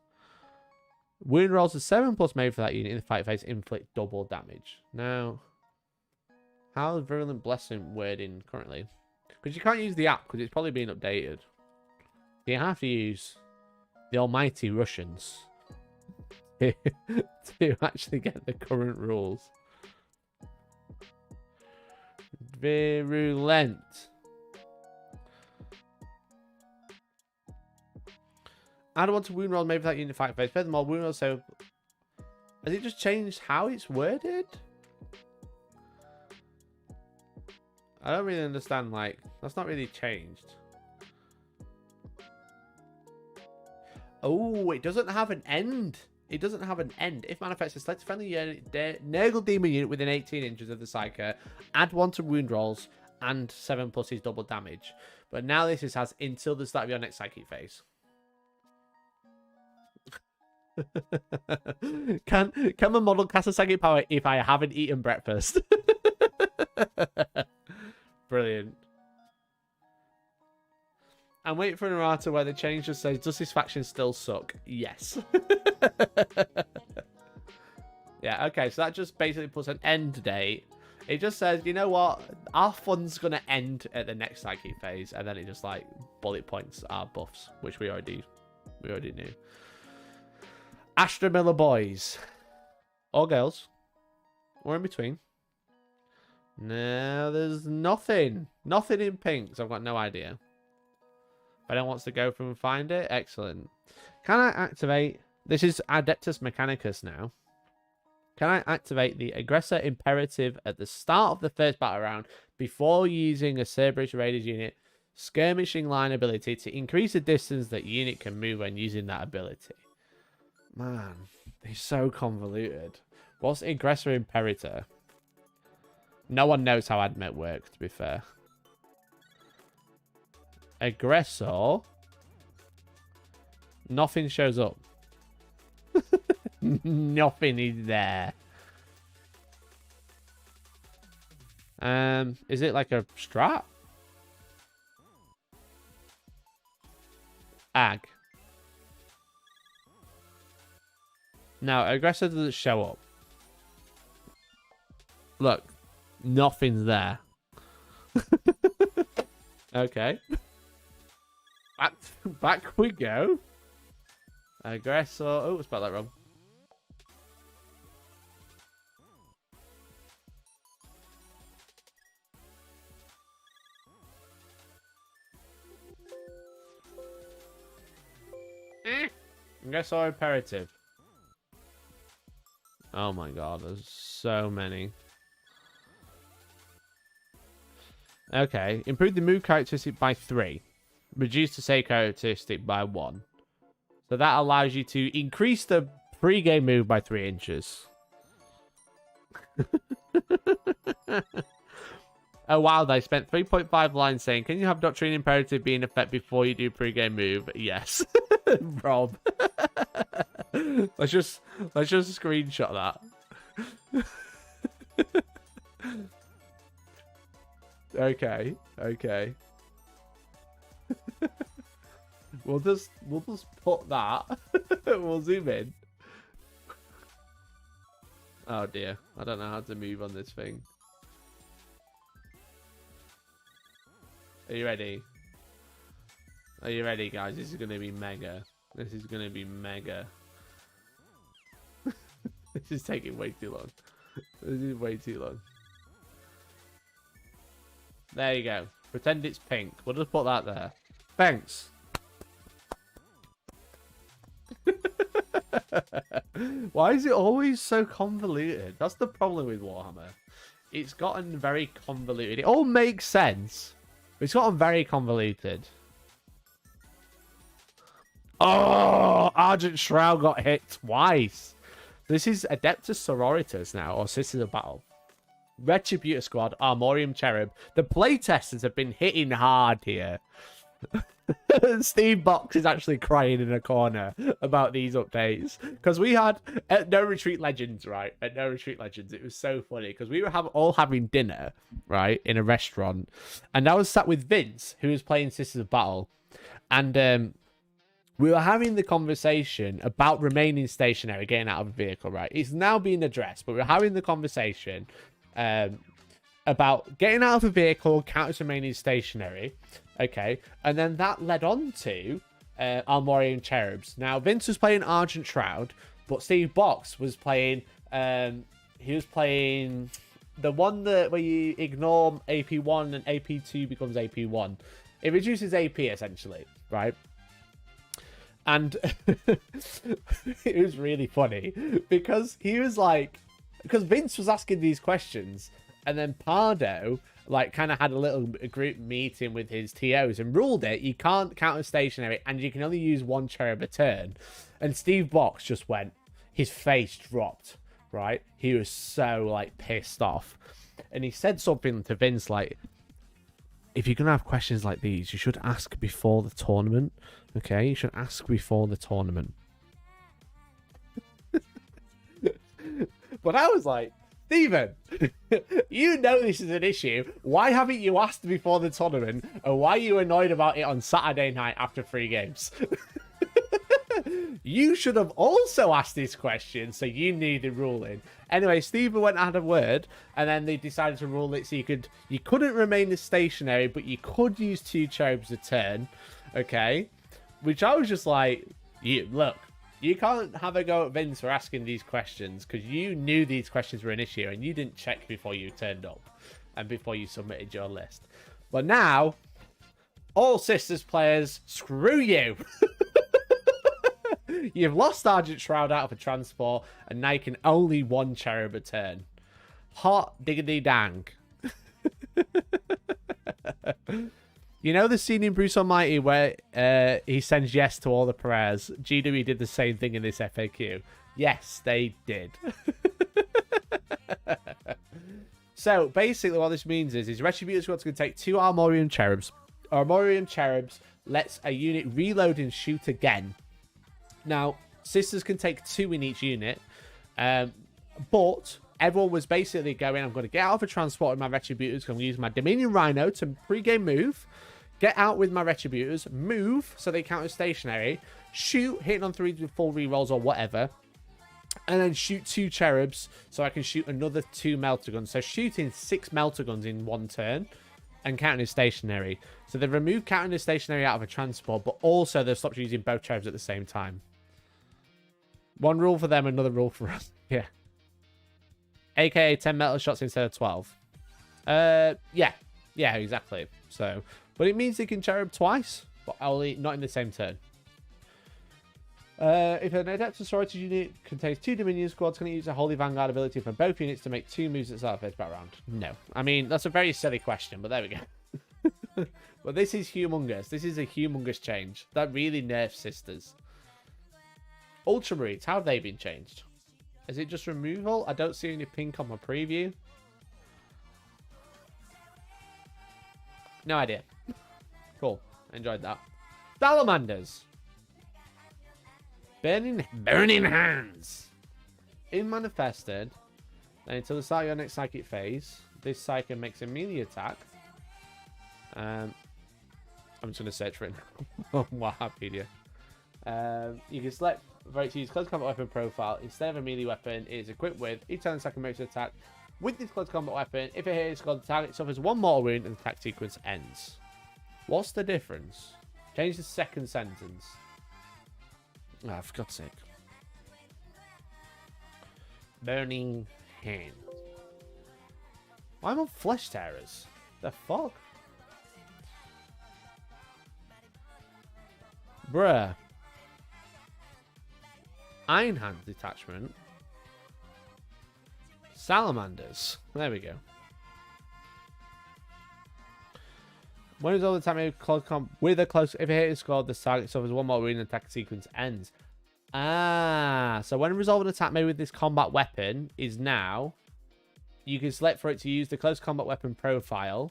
Wound rolls are 7+ made for that unit in the fight phase, inflict double damage. Now, how is Virulent Blessing wording currently? Because you can't use the app because it's probably been updated. You have to use the almighty Russians to actually get the current rules. Virulent. Add 1 to wound roll made for that unit fight phase. Furthermore, wound roll, so has it just changed how it's worded? I don't really understand, like, that's not really changed. Oh, it doesn't have an end. It doesn't have an end. If manifested, select a friendly unit, Nurgle Demon unit within 18 inches of the Psyker. Add 1 to wound rolls and 7+ is double damage. But now this has until the start of your next psychic phase. Can my model cast a psychic power if I haven't eaten breakfast? Brilliant. I'm waiting for an errata where the change just says, does this faction still suck? Yes. Yeah, okay, so that just basically puts an end date. It just says, you know what? Our fun's going to end at the next psychic phase. And then it just, like, bullet points our buffs, which we already knew. Astra Miller boys. Or girls. Or in between. No, there's nothing. Nothing in pink, so I've got no idea. If anyone wants to go through and find it, excellent. Can I activate... This is Adeptus Mechanicus now. Can I activate the Aggressor Imperative at the start of the first battle round before using a Cerberus Raiders unit skirmishing line ability to increase the distance that unit can move when using that ability? Man, it's so convoluted. What's Aggressor Imperator? No one knows how Admet works, to be fair. Aggressor. Nothing shows up. Nothing is there. Is it like a strat? Ag. No, aggressor doesn't show up. Look, nothing's there. Okay. Back we go. Aggressor. Oh, I spelled that wrong. Aggressor imperative. Oh my god, there's so many. Okay, improve the move characteristic by 3. Reduce the save characteristic by 1. So that allows you to increase the pre-game move by 3 inches. Oh wow, they spent 3.5 lines saying, can you have Doctrine Imperative be in effect before you do pre-game move? Yes. Rob. let's just screenshot that. Okay. We'll just put that. We'll zoom in. Oh dear. I don't know how to move on this thing. Are you ready? Are you ready, guys? This is going to be mega. This is going to be mega. This is taking way too long. This is way too long. There you go. Pretend it's pink. We'll just put that there. Thanks. Why is it always so convoluted? That's the problem with Warhammer. It's gotten very convoluted. It all makes sense. But it's gotten very convoluted. Oh, Argent Shroud got hit twice. This is Adeptus Sororitas now, or Sisters of Battle. Retributor Squad, Armorium Cherub. The playtesters have been hitting hard here. Steve Box is actually crying in a corner about these updates. Because we had, at No Retreat Legends, right? At No Retreat Legends, it was so funny. Because we were all having dinner, right? In a restaurant. And I was sat with Vince, who was playing Sisters of Battle. And we were having the conversation about remaining stationary, getting out of a vehicle, right? It's now being addressed, but we're having the conversation about getting out of a vehicle, counts remaining stationary. Okay, and then that led on to Armorium Cherubs. Now, Vince was playing Argent Shroud, but Steve Box was playing, he was playing the one that where you ignore AP1 and AP2 becomes AP1. It reduces AP, essentially, right? And it was really funny because he was like, because Vince was asking these questions, and then Pardo like kind of had a little group meeting with his TOs and ruled it. You can't counter stationary, and you can only use one cherub a turn. And Steve Box just went, his face dropped, right? He was so like pissed off, and he said something to Vince like, if you're gonna have questions like these, you should ask before the tournament. Okay, you should ask before the tournament. But I was like, Stephen, you know this is an issue. Why haven't you asked before the tournament? And why are you annoyed about it on Saturday night after 3 games? You should have also asked this question so you knew the ruling. Anyway, Stephen went out of word, and then they decided to rule it so you couldn't remain stationary, but you could use 2 cherubs a turn. Okay? Which I was just like, look, you can't have a go at Vince for asking these questions because you knew these questions were an issue and you didn't check before you turned up and before you submitted your list. But now, all Sisters players, screw you. You've lost Argent Shroud out of a transport, and now you can only 1 cherub a turn. Hot diggity dang. You know the scene in Bruce Almighty where he sends yes to all the prayers? GW did the same thing in this FAQ. Yes, they did. So, basically what this means is Retributor Squad's going to take 2 Armorium Cherubs. Armorium Cherubs lets a unit reload and shoot again. Now, Sisters can take 2 in each unit, but everyone was basically going, I'm going to get out of a transport with my Retributors, I'm going to use my Dominion Rhino to pre-game move, get out with my Retributors, move so they count as stationary, shoot, hitting on 3 full rerolls or whatever, and then shoot 2 Cherubs so I can shoot another 2 Melter Guns. So shooting 6 Melter Guns in 1 turn and counting as stationary. So they've removed counting as stationary out of a transport, but also they've stopped using both Cherubs at the same time. 1 rule for them, another rule for us. Yeah. AKA 10 metal shots instead of 12. Yeah. Yeah, exactly. So, but it means they can cherub twice, but only not in the same turn. If an Adept Sorority unit contains 2 Dominion squads, can it use a Holy Vanguard ability for both units to make 2 moves at the start of first battle round? No. I mean, that's a very silly question, but there we go. But this is humongous. This is a humongous change. That really nerfs Sisters. Ultramarines, how have they been changed? Is it just removal? I don't see any pink on my preview. No idea. Cool. Enjoyed that. Salamanders. Burning Hands. In Manifested, and until the start of your next psychic phase, this psychic makes a melee attack. I'm just going to search for it on Wikipedia. You can select vote to use close combat weapon profile instead of a melee weapon. It is equipped with each time the second makes an attack with this close combat weapon. If it hits the target, it suffers 1 mortal wound and the attack sequence ends. What's the difference? Change the second sentence. Ah, for God's sake. Burning Hand. I'm on Flesh Terrors. The fuck? Bruh. Iron Hand detachment. Salamanders. There we go. When it's all the time with a close, if a hit is scored, the target suffers 1 more wound and attack sequence ends. Ah, so when resolving an attack made with this combat weapon is now, you can select for it to use the close combat weapon profile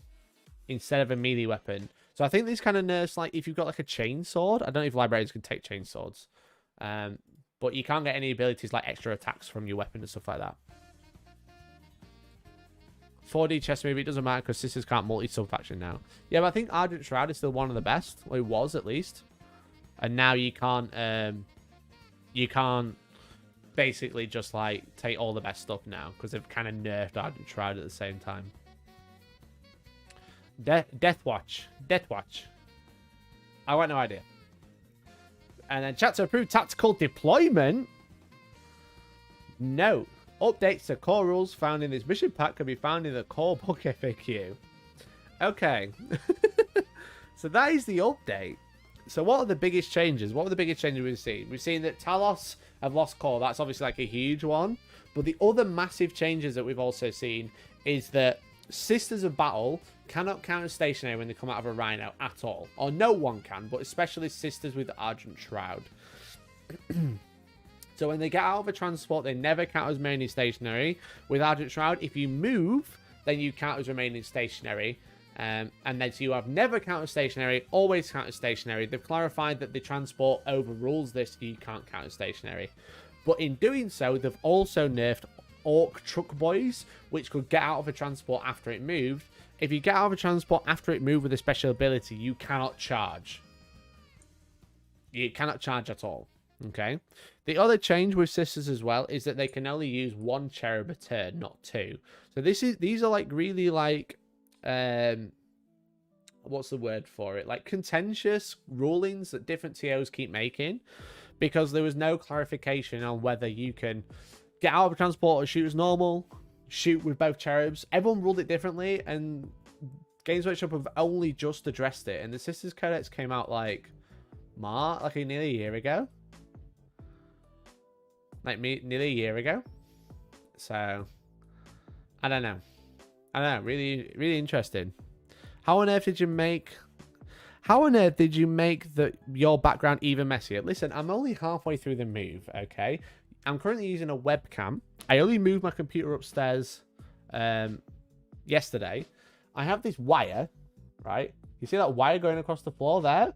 instead of a melee weapon. So I think this kind of nerfs, like if you've got like a chain sword. I don't know if librarians can take chain swords, but you can't get any abilities like extra attacks from your weapon and stuff like that. 4D chess move, it doesn't matter because Sisters can't multi-sub-faction now. Yeah, but I think Argent Shroud is still one of the best. Well, it was, at least. And now you can't basically just, like, take all the best stuff now because they've kind of nerfed Argent Shroud at the same time. Death Watch. I got no idea. And then chat to approve tactical deployment. No. Updates to core rules found in this mission pack can be found in the core book FAQ. Okay. So that is the update. So what are the biggest changes? What are the biggest changes we've seen? We've seen that Talos have lost core. That's obviously like a huge one. But the other massive changes that we've also seen is that Sisters of Battle cannot counter stationary when they come out of a Rhino at all. Or no one can, but especially Sisters with Argent Shroud. So when they get out of a transport, they never count as remaining stationary. With Argent Shroud, if you move, then you count as remaining stationary. And then so you have never count as stationary, always count as stationary. They've clarified that the transport overrules this, so you can't count as stationary. But in doing so, they've also nerfed orc truck boys, which could get out of a transport after it moved. If you get out of a transport after it moved with a special ability, you cannot charge. You cannot charge at all. Okay. The other change with sisters as well is that they can only use one cherub a turn, not two. So these are like really like what's the word for it? Like contentious rulings that different TOs keep making, because there was no clarification on whether you can get out of a transport or shoot as normal, shoot with both cherubs. Everyone ruled it differently, and Games Workshop have only just addressed it. And the Sisters Codex came out like nearly a year ago. Nearly a year ago. So I don't know. Really, really interesting. How on earth did you make your background even messier? Listen, I'm only halfway through the move, okay? I'm currently using a webcam. I only moved my computer upstairs yesterday. I have this wire, right? You see that wire going across the floor there?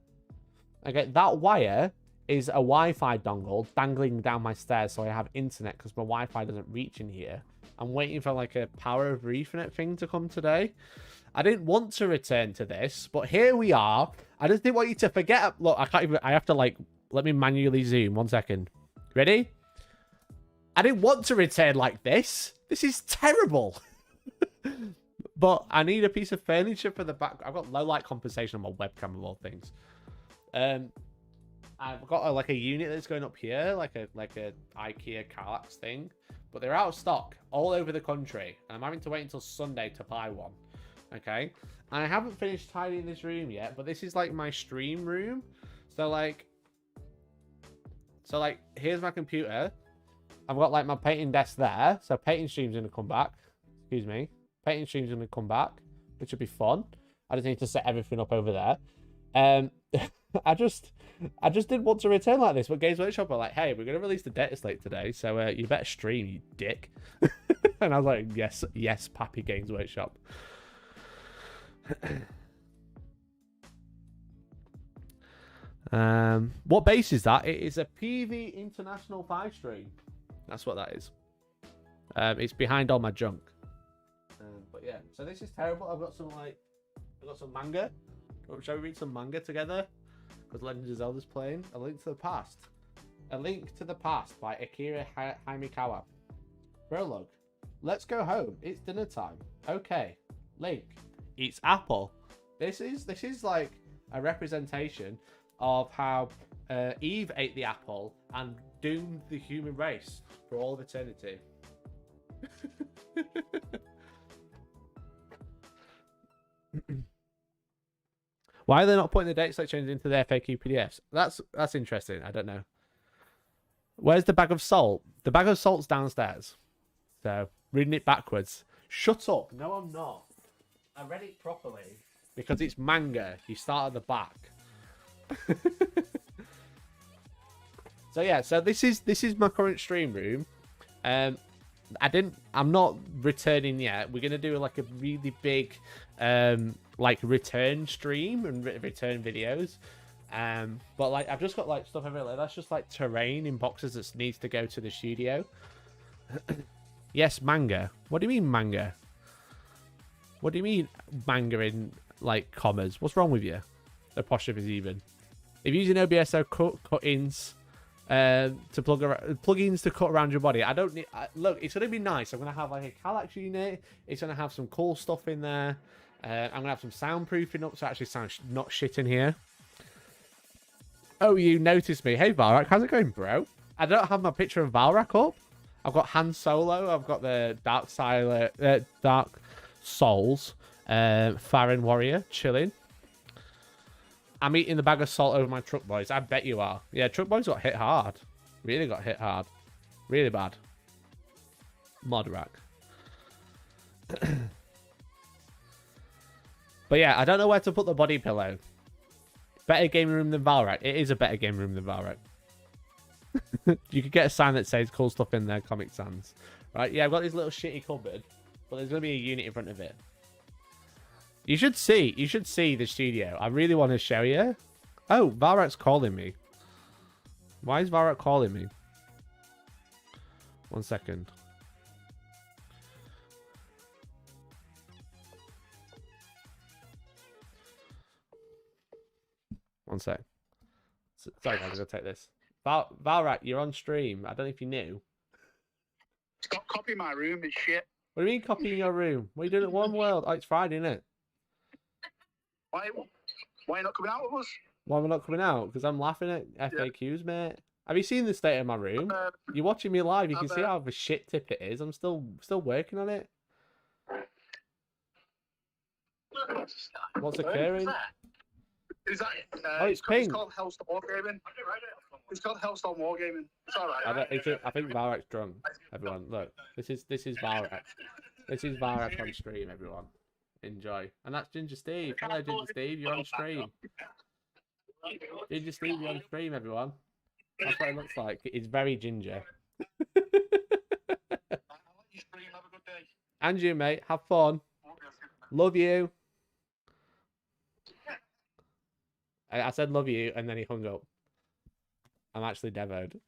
Okay, that wire is a Wi-Fi dongle dangling down my stairs so I have internet, because my Wi-Fi doesn't reach in here. I'm waiting for like a power over Ethernet thing to come today. I didn't want to return to this, but here we are. I just didn't want you to forget. Look, I have to like, let me manually zoom. 1 second. Ready? I didn't want to return like this. This is terrible. But I need a piece of furniture for the back. I've got low light compensation on my webcam of all things. I've got like a unit that's going up here, like a IKEA Kallax thing, but they're out of stock all over the country, and I'm having to wait until Sunday to buy one. Okay, and I haven't finished tidying this room yet, but this is like my stream room. So like here's my computer. I've got like my painting desk there, so painting stream's gonna come back. Excuse me, painting stream's gonna come back, which will be fun. I just need to set everything up over there. I just didn't want to return like this, but Games Workshop are like, hey, we're gonna release the Dataslate today, so you better stream, you dick. And I was like, yes, Pappy Games Workshop. What base is that? It is a PV International 5 stream. That's what that is. It's behind all my junk. But yeah, so this is terrible. I've got some manga. Shall we read some manga together? Because Legend of Zelda's playing. A Link to the Past. A Link to the Past by Akira Himekawa. Prologue. Let's go home. It's dinner time. Okay. Link eats apple. This is like a representation of how Eve ate the apple and doomed the human race for all of eternity. Why are they not putting the Dataslate changes into their FAQ PDFs? That's interesting. I don't know. Where's the bag of salt? The bag of salt's downstairs. So, reading it backwards. Shut up. No, I'm not. I read it properly. Because it's manga. You start at the back. So yeah, so this is my current stream room. I'm not returning yet. We're gonna do like a really big like return stream and return videos. But like I've just got like stuff everywhere. That's just like terrain in boxes that needs to go to the studio. Yes, manga. What do you mean manga? What do you mean manga in like commas? What's wrong with you? The apostrophe is even. If you're using OBS, so cut-ins to plugins to cut around your body. I don't need. Look, it's gonna be nice. I'm gonna have like a Kallax unit. It's gonna have some cool stuff in there. I'm gonna have some soundproofing up so it actually sounds not shit in here. Oh, you noticed me. Hey Valrak, how's it going, bro? I don't have my picture of Valrak up. I've got Han Solo. I've got the Dark Souls, Farron Warrior chilling. I'm eating the bag of salt over my truck boys. I bet you are. Yeah, truck boys got hit hard. Really got hit hard. Really bad. Mod rack. But yeah, I don't know where to put the body pillow. Better gaming room than Valrak. It is a better gaming room than Valrak. You could get a sign that says cool stuff in there, Comic Sans. Right, yeah, I've got this little shitty cupboard, but there's going to be a unit in front of it. You should see the studio. I really want to show you. Oh, Valrak's calling me. Why is Valrak calling me? 1 second. One sec. Sorry, guys, I'm gonna take this. Valrak, you're on stream. I don't know if you knew. Stop copying my room and shit. What do you mean copying your room? What are you doing at One World? Oh, it's Friday, isn't it? Why are you not coming out with us? Why am I not coming out? Because I'm laughing at FAQs, mate. Have you seen the state of my room? You're watching me live. You can see how of a shit tip it is. I'm still working on it. What's occurring? Is that? Oh, it's pink. It's called Hellstormwargaming. It's called Hellstormwargaming. It's all right. I think Valrak's drunk. Everyone, look. This is Valrak. This is Valrak on stream. Everyone, enjoy. And that's Ginger Steve. Hello, Ginger Steve. You're on stream. Ginger Steve, you're on stream. Everyone. That's what it looks like. It's very ginger. And you, mate. Have fun. Love you. I said love you, and then he hung up. I'm actually devoed.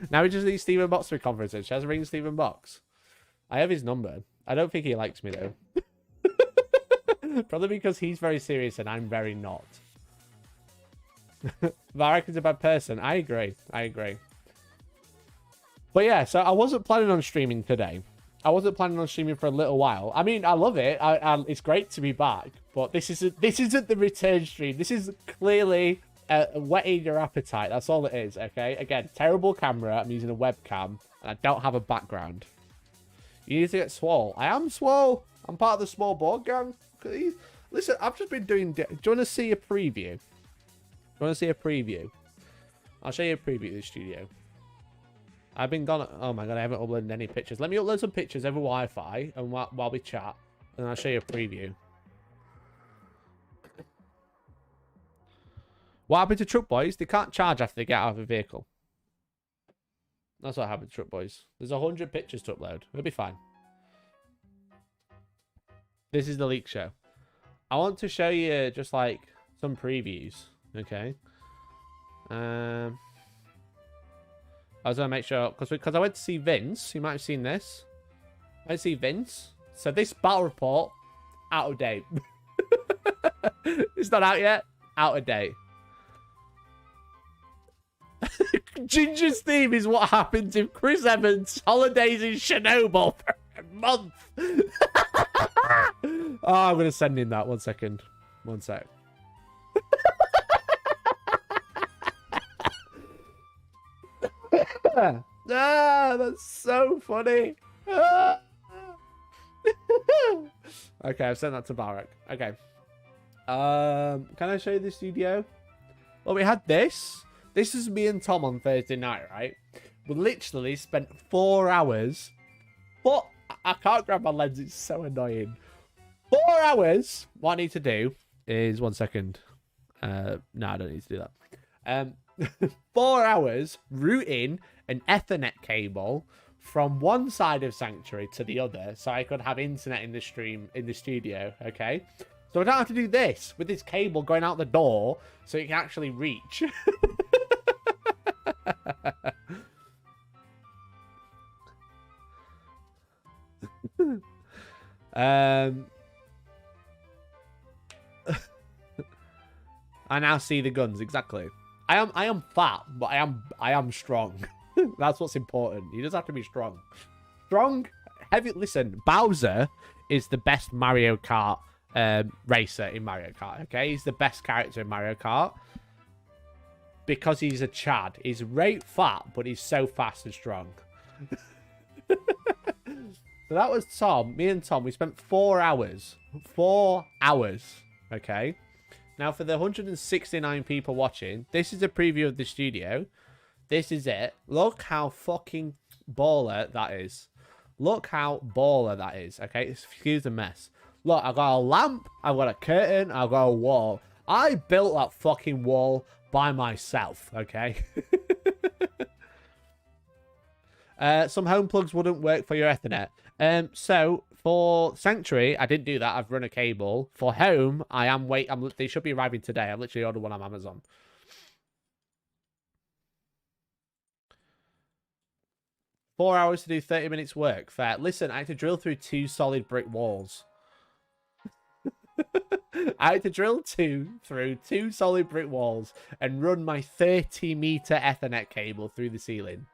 Now we just need Stephen Box for a conference. Shall I ring Stephen Box? I have his number. I don't think he likes me, though. Probably because he's very serious and I'm very not. Varric is a bad person. I agree. I agree. But yeah, so I wasn't planning on streaming today. I wasn't planning on streaming for a little while. I mean, I love it. It's great to be back. But this isn't the return stream. This is clearly whetting your appetite. That's all it is, okay? Again, terrible camera. I'm using a webcam. And I don't have a background. You need to get swole. I am swole. I'm part of the small board gang. Listen, I've just been doing... Do you want to see a preview? Do you want to see a preview? I'll show you a preview of the studio. I've been gone... Oh my god, I haven't uploaded any pictures. Let me upload some pictures over Wi-Fi and while we chat. And I'll show you a preview. What happened to Truck Boys? They can't charge after they get out of a vehicle. That's what happened to Truck Boys. There's 100 pictures to upload. It'll be fine. This is the leak show. I want to show you just like some previews. Okay. I was gonna make sure because I went to see Vince. You might have seen this. I went to see Vince. So this battle report out of date. It's not out yet. Out of date. Ginger's theme is what happens if Chris Evans holidays in Chernobyl for a month. Oh, I'm gonna send in that. 1 second. 1 sec. That's so funny. Okay, I've sent that to Barak. Okay. Can I show you the studio? Well, we had this. This is me and Tom on Thursday night, right? We literally spent 4 hours. But I can't grab my lens. It's so annoying. 4 hours. What I need to do is 1 second. No, I don't need to do that. 4 hours routing an Ethernet cable from one side of Sanctuary to the other, so I could have internet in the stream in the studio. Okay, so I don't have to do this with this cable going out the door, so it can actually reach. I now see the guns exactly. I am fat, but I am strong. That's what's important. You just have to be strong. Strong, heavy. Listen, Bowser is the best Mario Kart racer in Mario Kart. Okay, he's the best character in Mario Kart because he's a Chad. He's right fat, but he's so fast and strong. So that was Tom. Me and Tom. We spent 4 hours. 4 hours. Okay. Now, for the 169 people watching, this is a preview of the studio. This is it. Look how fucking baller that is. Look how baller that is. Okay, excuse the mess. Look, I've got a lamp. I've got a curtain. I've got a wall. I built that fucking wall by myself. Okay. Some home plugs wouldn't work for your Ethernet. So for Sanctuary, I didn't do that. I've run a cable. For home, they should be arriving today. I've literally ordered one on Amazon. Four hours to do 30 minutes work. Fair. Listen, I had to drill through 2 solid brick walls. I had to drill through two solid brick walls and run my 30-meter Ethernet cable through the ceiling.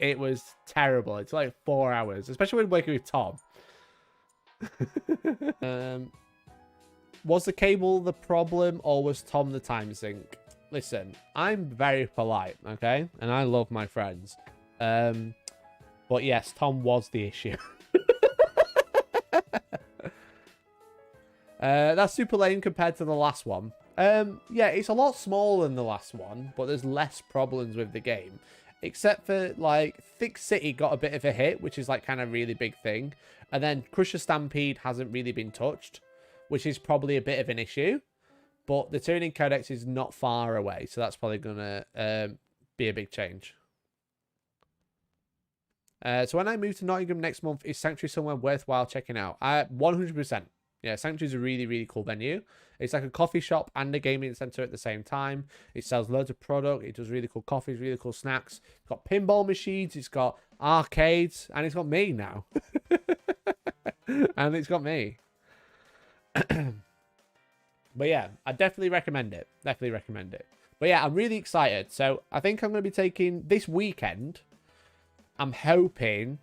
It was terrible. It's like 4 hours, especially when working with Tom. Was the cable the problem or was Tom the time sink? Listen, I'm very polite, okay? And I love my friends. But yes, Tom was the issue. That's super lame compared to the last one. Yeah, it's a lot smaller than the last one, but there's less problems with the game. Except for, like, Thick City got a bit of a hit, which is, like, kind of really big thing. And then Crusher Stampede hasn't really been touched, which is probably a bit of an issue. But the Tuning Codex is not far away, so that's probably going to be a big change. So when I move to Nottingham next month, is Sanctuary somewhere worthwhile checking out? 100%. Yeah, Sanctuary is a really, really cool venue. It's like a coffee shop and a gaming center at the same time. It sells loads of product. It does really cool coffees, really cool snacks. It's got pinball machines. It's got arcades. And it's got me now. And it's got me. But yeah, I definitely recommend it. Definitely recommend it. But yeah, I'm really excited. So I think I'm going to be taking this weekend. I'm hoping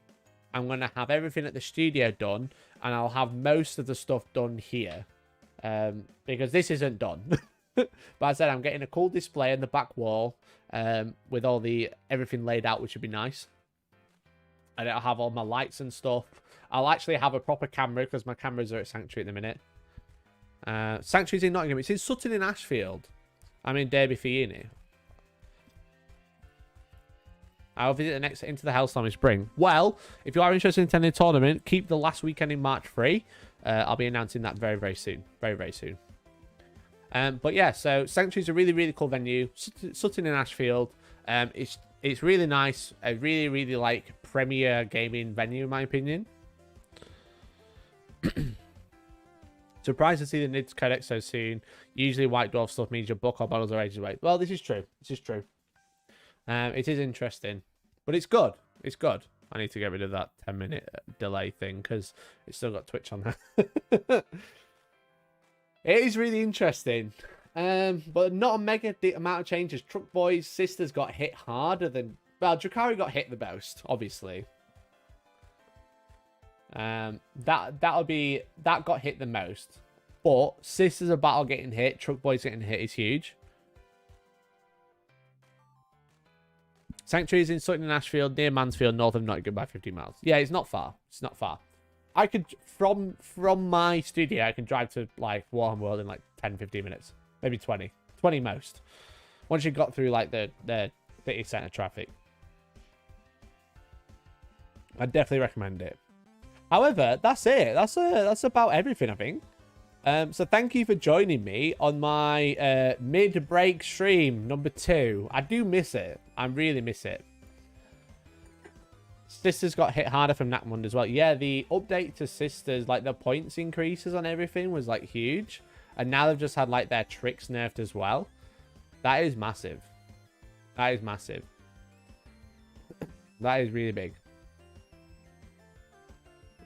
I'm going to have everything at the studio done. And I'll have most of the stuff done here. Because this isn't done. But I said I'm getting a cool display in the back wall. With all the everything laid out, which would be nice. And it'll have all my lights and stuff. I'll actually have a proper camera because my cameras are at Sanctuary at the minute. Sanctuary's in Nottingham. It's in Sutton in Ashfield. I'm in Derby for uni. I'll visit the next Into the Hellstorm in spring. Well, if you are interested in attending a tournament, keep the last weekend in March free. I'll be announcing that very, very soon. Very, very soon. But yeah, so Sanctuary's a really, really cool venue. Sutton in Ashfield. It's really nice. A really, really like premier gaming venue in my opinion. Surprised to see the NIDS Codex so soon. Usually White Dwarf stuff means your book or models are ages away. Well, this is true. This is true. It is interesting. But it's good. It's good. I need to get rid of that 10-minute delay thing because it's still got Twitch on there. It is really interesting. But not a mega amount of changes. Truck Boy's sisters got hit harder than... Well, Drakari got hit the most, obviously. That got hit the most. But Sisters of Battle getting hit, Truck Boys getting hit is huge. Sanctuary is in Sutton and Ashfield, near Mansfield, north of Nottingham by 50 miles. Yeah, it's not far. It's not far. I could, from my studio, I can drive to, like, Warhammer World in, like, 10, 15 minutes. Maybe 20. 20 most. Once you got through, like, the city centre traffic. I'd definitely recommend it. However, that's it. That's about everything, I think. So thank you for joining me on my mid-break stream number 2. I do miss it. I really miss it. Sisters got hit harder from Natmund as well. Yeah, the update to Sisters, like the points increases on everything was like huge. And now they've just had like their tricks nerfed as well. That is massive. That is massive. That is really big.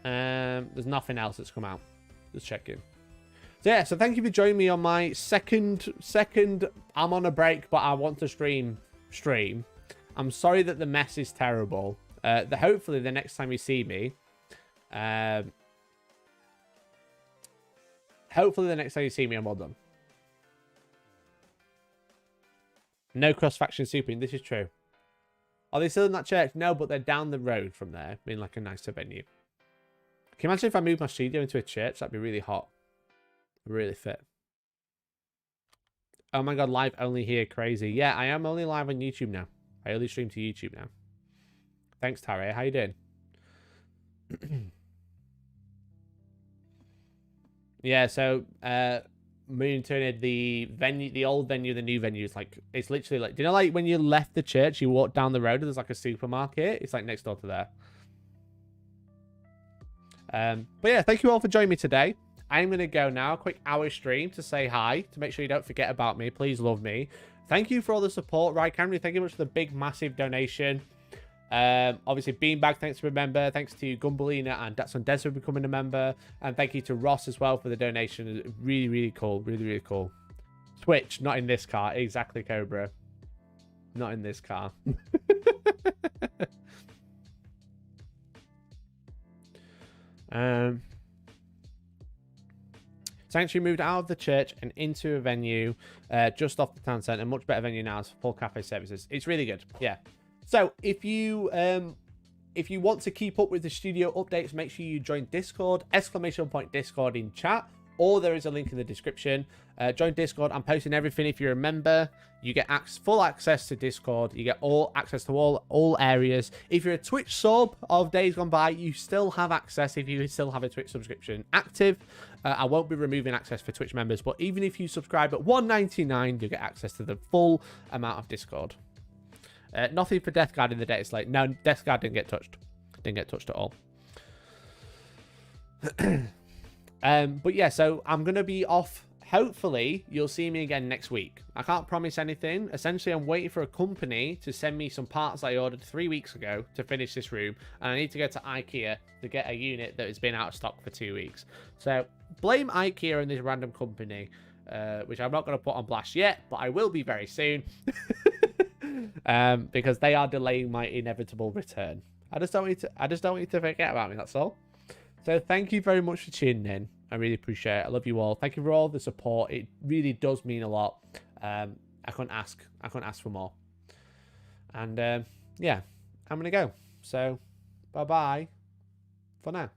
There's nothing else that's come out. Just checking. So yeah, so thank you for joining me on my second I'm on a break, but I want to stream. I'm sorry that the mess is terrible. Hopefully the next time you see me, I'm all done. No cross-faction supering, this is true. Are they still in that church? No, but they're down the road from there, in like a nicer venue. Can you imagine if I moved my studio into a church? That'd be really hot. Really fit. Oh my god, live only here, crazy. Yeah, I am only live on YouTube now. I only stream to YouTube now. Thanks, Tara. How you doing? Yeah, so Moon turned the venue, the old venue, the new venue is like, it's literally like, do you know like when you left the church, you walk down the road and there's like a supermarket? It's like next door to there. But yeah, thank you all for joining me today. I'm going to go now, a quick hour stream to say hi, to make sure you don't forget about me. Please love me. Thank you for all the support, right, Cameron? Thank you much for the big, massive donation. Obviously, Beanbag, thanks to a member. Thanks to Gumballina and That's on Des for becoming a member. And thank you to Ross as well for the donation. Really, really cool. Really, really cool. Twitch, not in this car. Exactly, Cobra. Not in this car. Sanctuary moved out of the church and into a venue just off the town centre. Much better venue now. It's full cafe services. It's really good. Yeah. So if you want to keep up with the studio updates, make sure you join Discord. !Discord in chat, or there is a link in the description. Join Discord. I'm posting everything. If you're a member, you get full access to Discord. You get access to all areas. If you're a Twitch sub of Days Gone By, you still have access if you still have a Twitch subscription active. I won't be removing access for Twitch members, but even if you subscribe at $1.99, you get access to the full amount of Discord. Nothing for Death Guard in the Dataslate. No, Death Guard didn't get touched. Didn't get touched at all. But yeah, so I'm going to be off. Hopefully, you'll see me again next week. I can't promise anything. Essentially, I'm waiting for a company to send me some parts I ordered 3 weeks ago to finish this room. And I need to go to IKEA to get a unit that has been out of stock for 2 weeks. So, blame IKEA and this random company, which I'm not going to put on blast yet, but I will be very soon. Because they are delaying my inevitable return. I just don't want you to forget about me, that's all. So thank you very much for tuning in. I really appreciate it. I love you all. Thank you for all the support. It really does mean a lot. I couldn't ask for more. And yeah, I'm gonna go. So bye bye for now.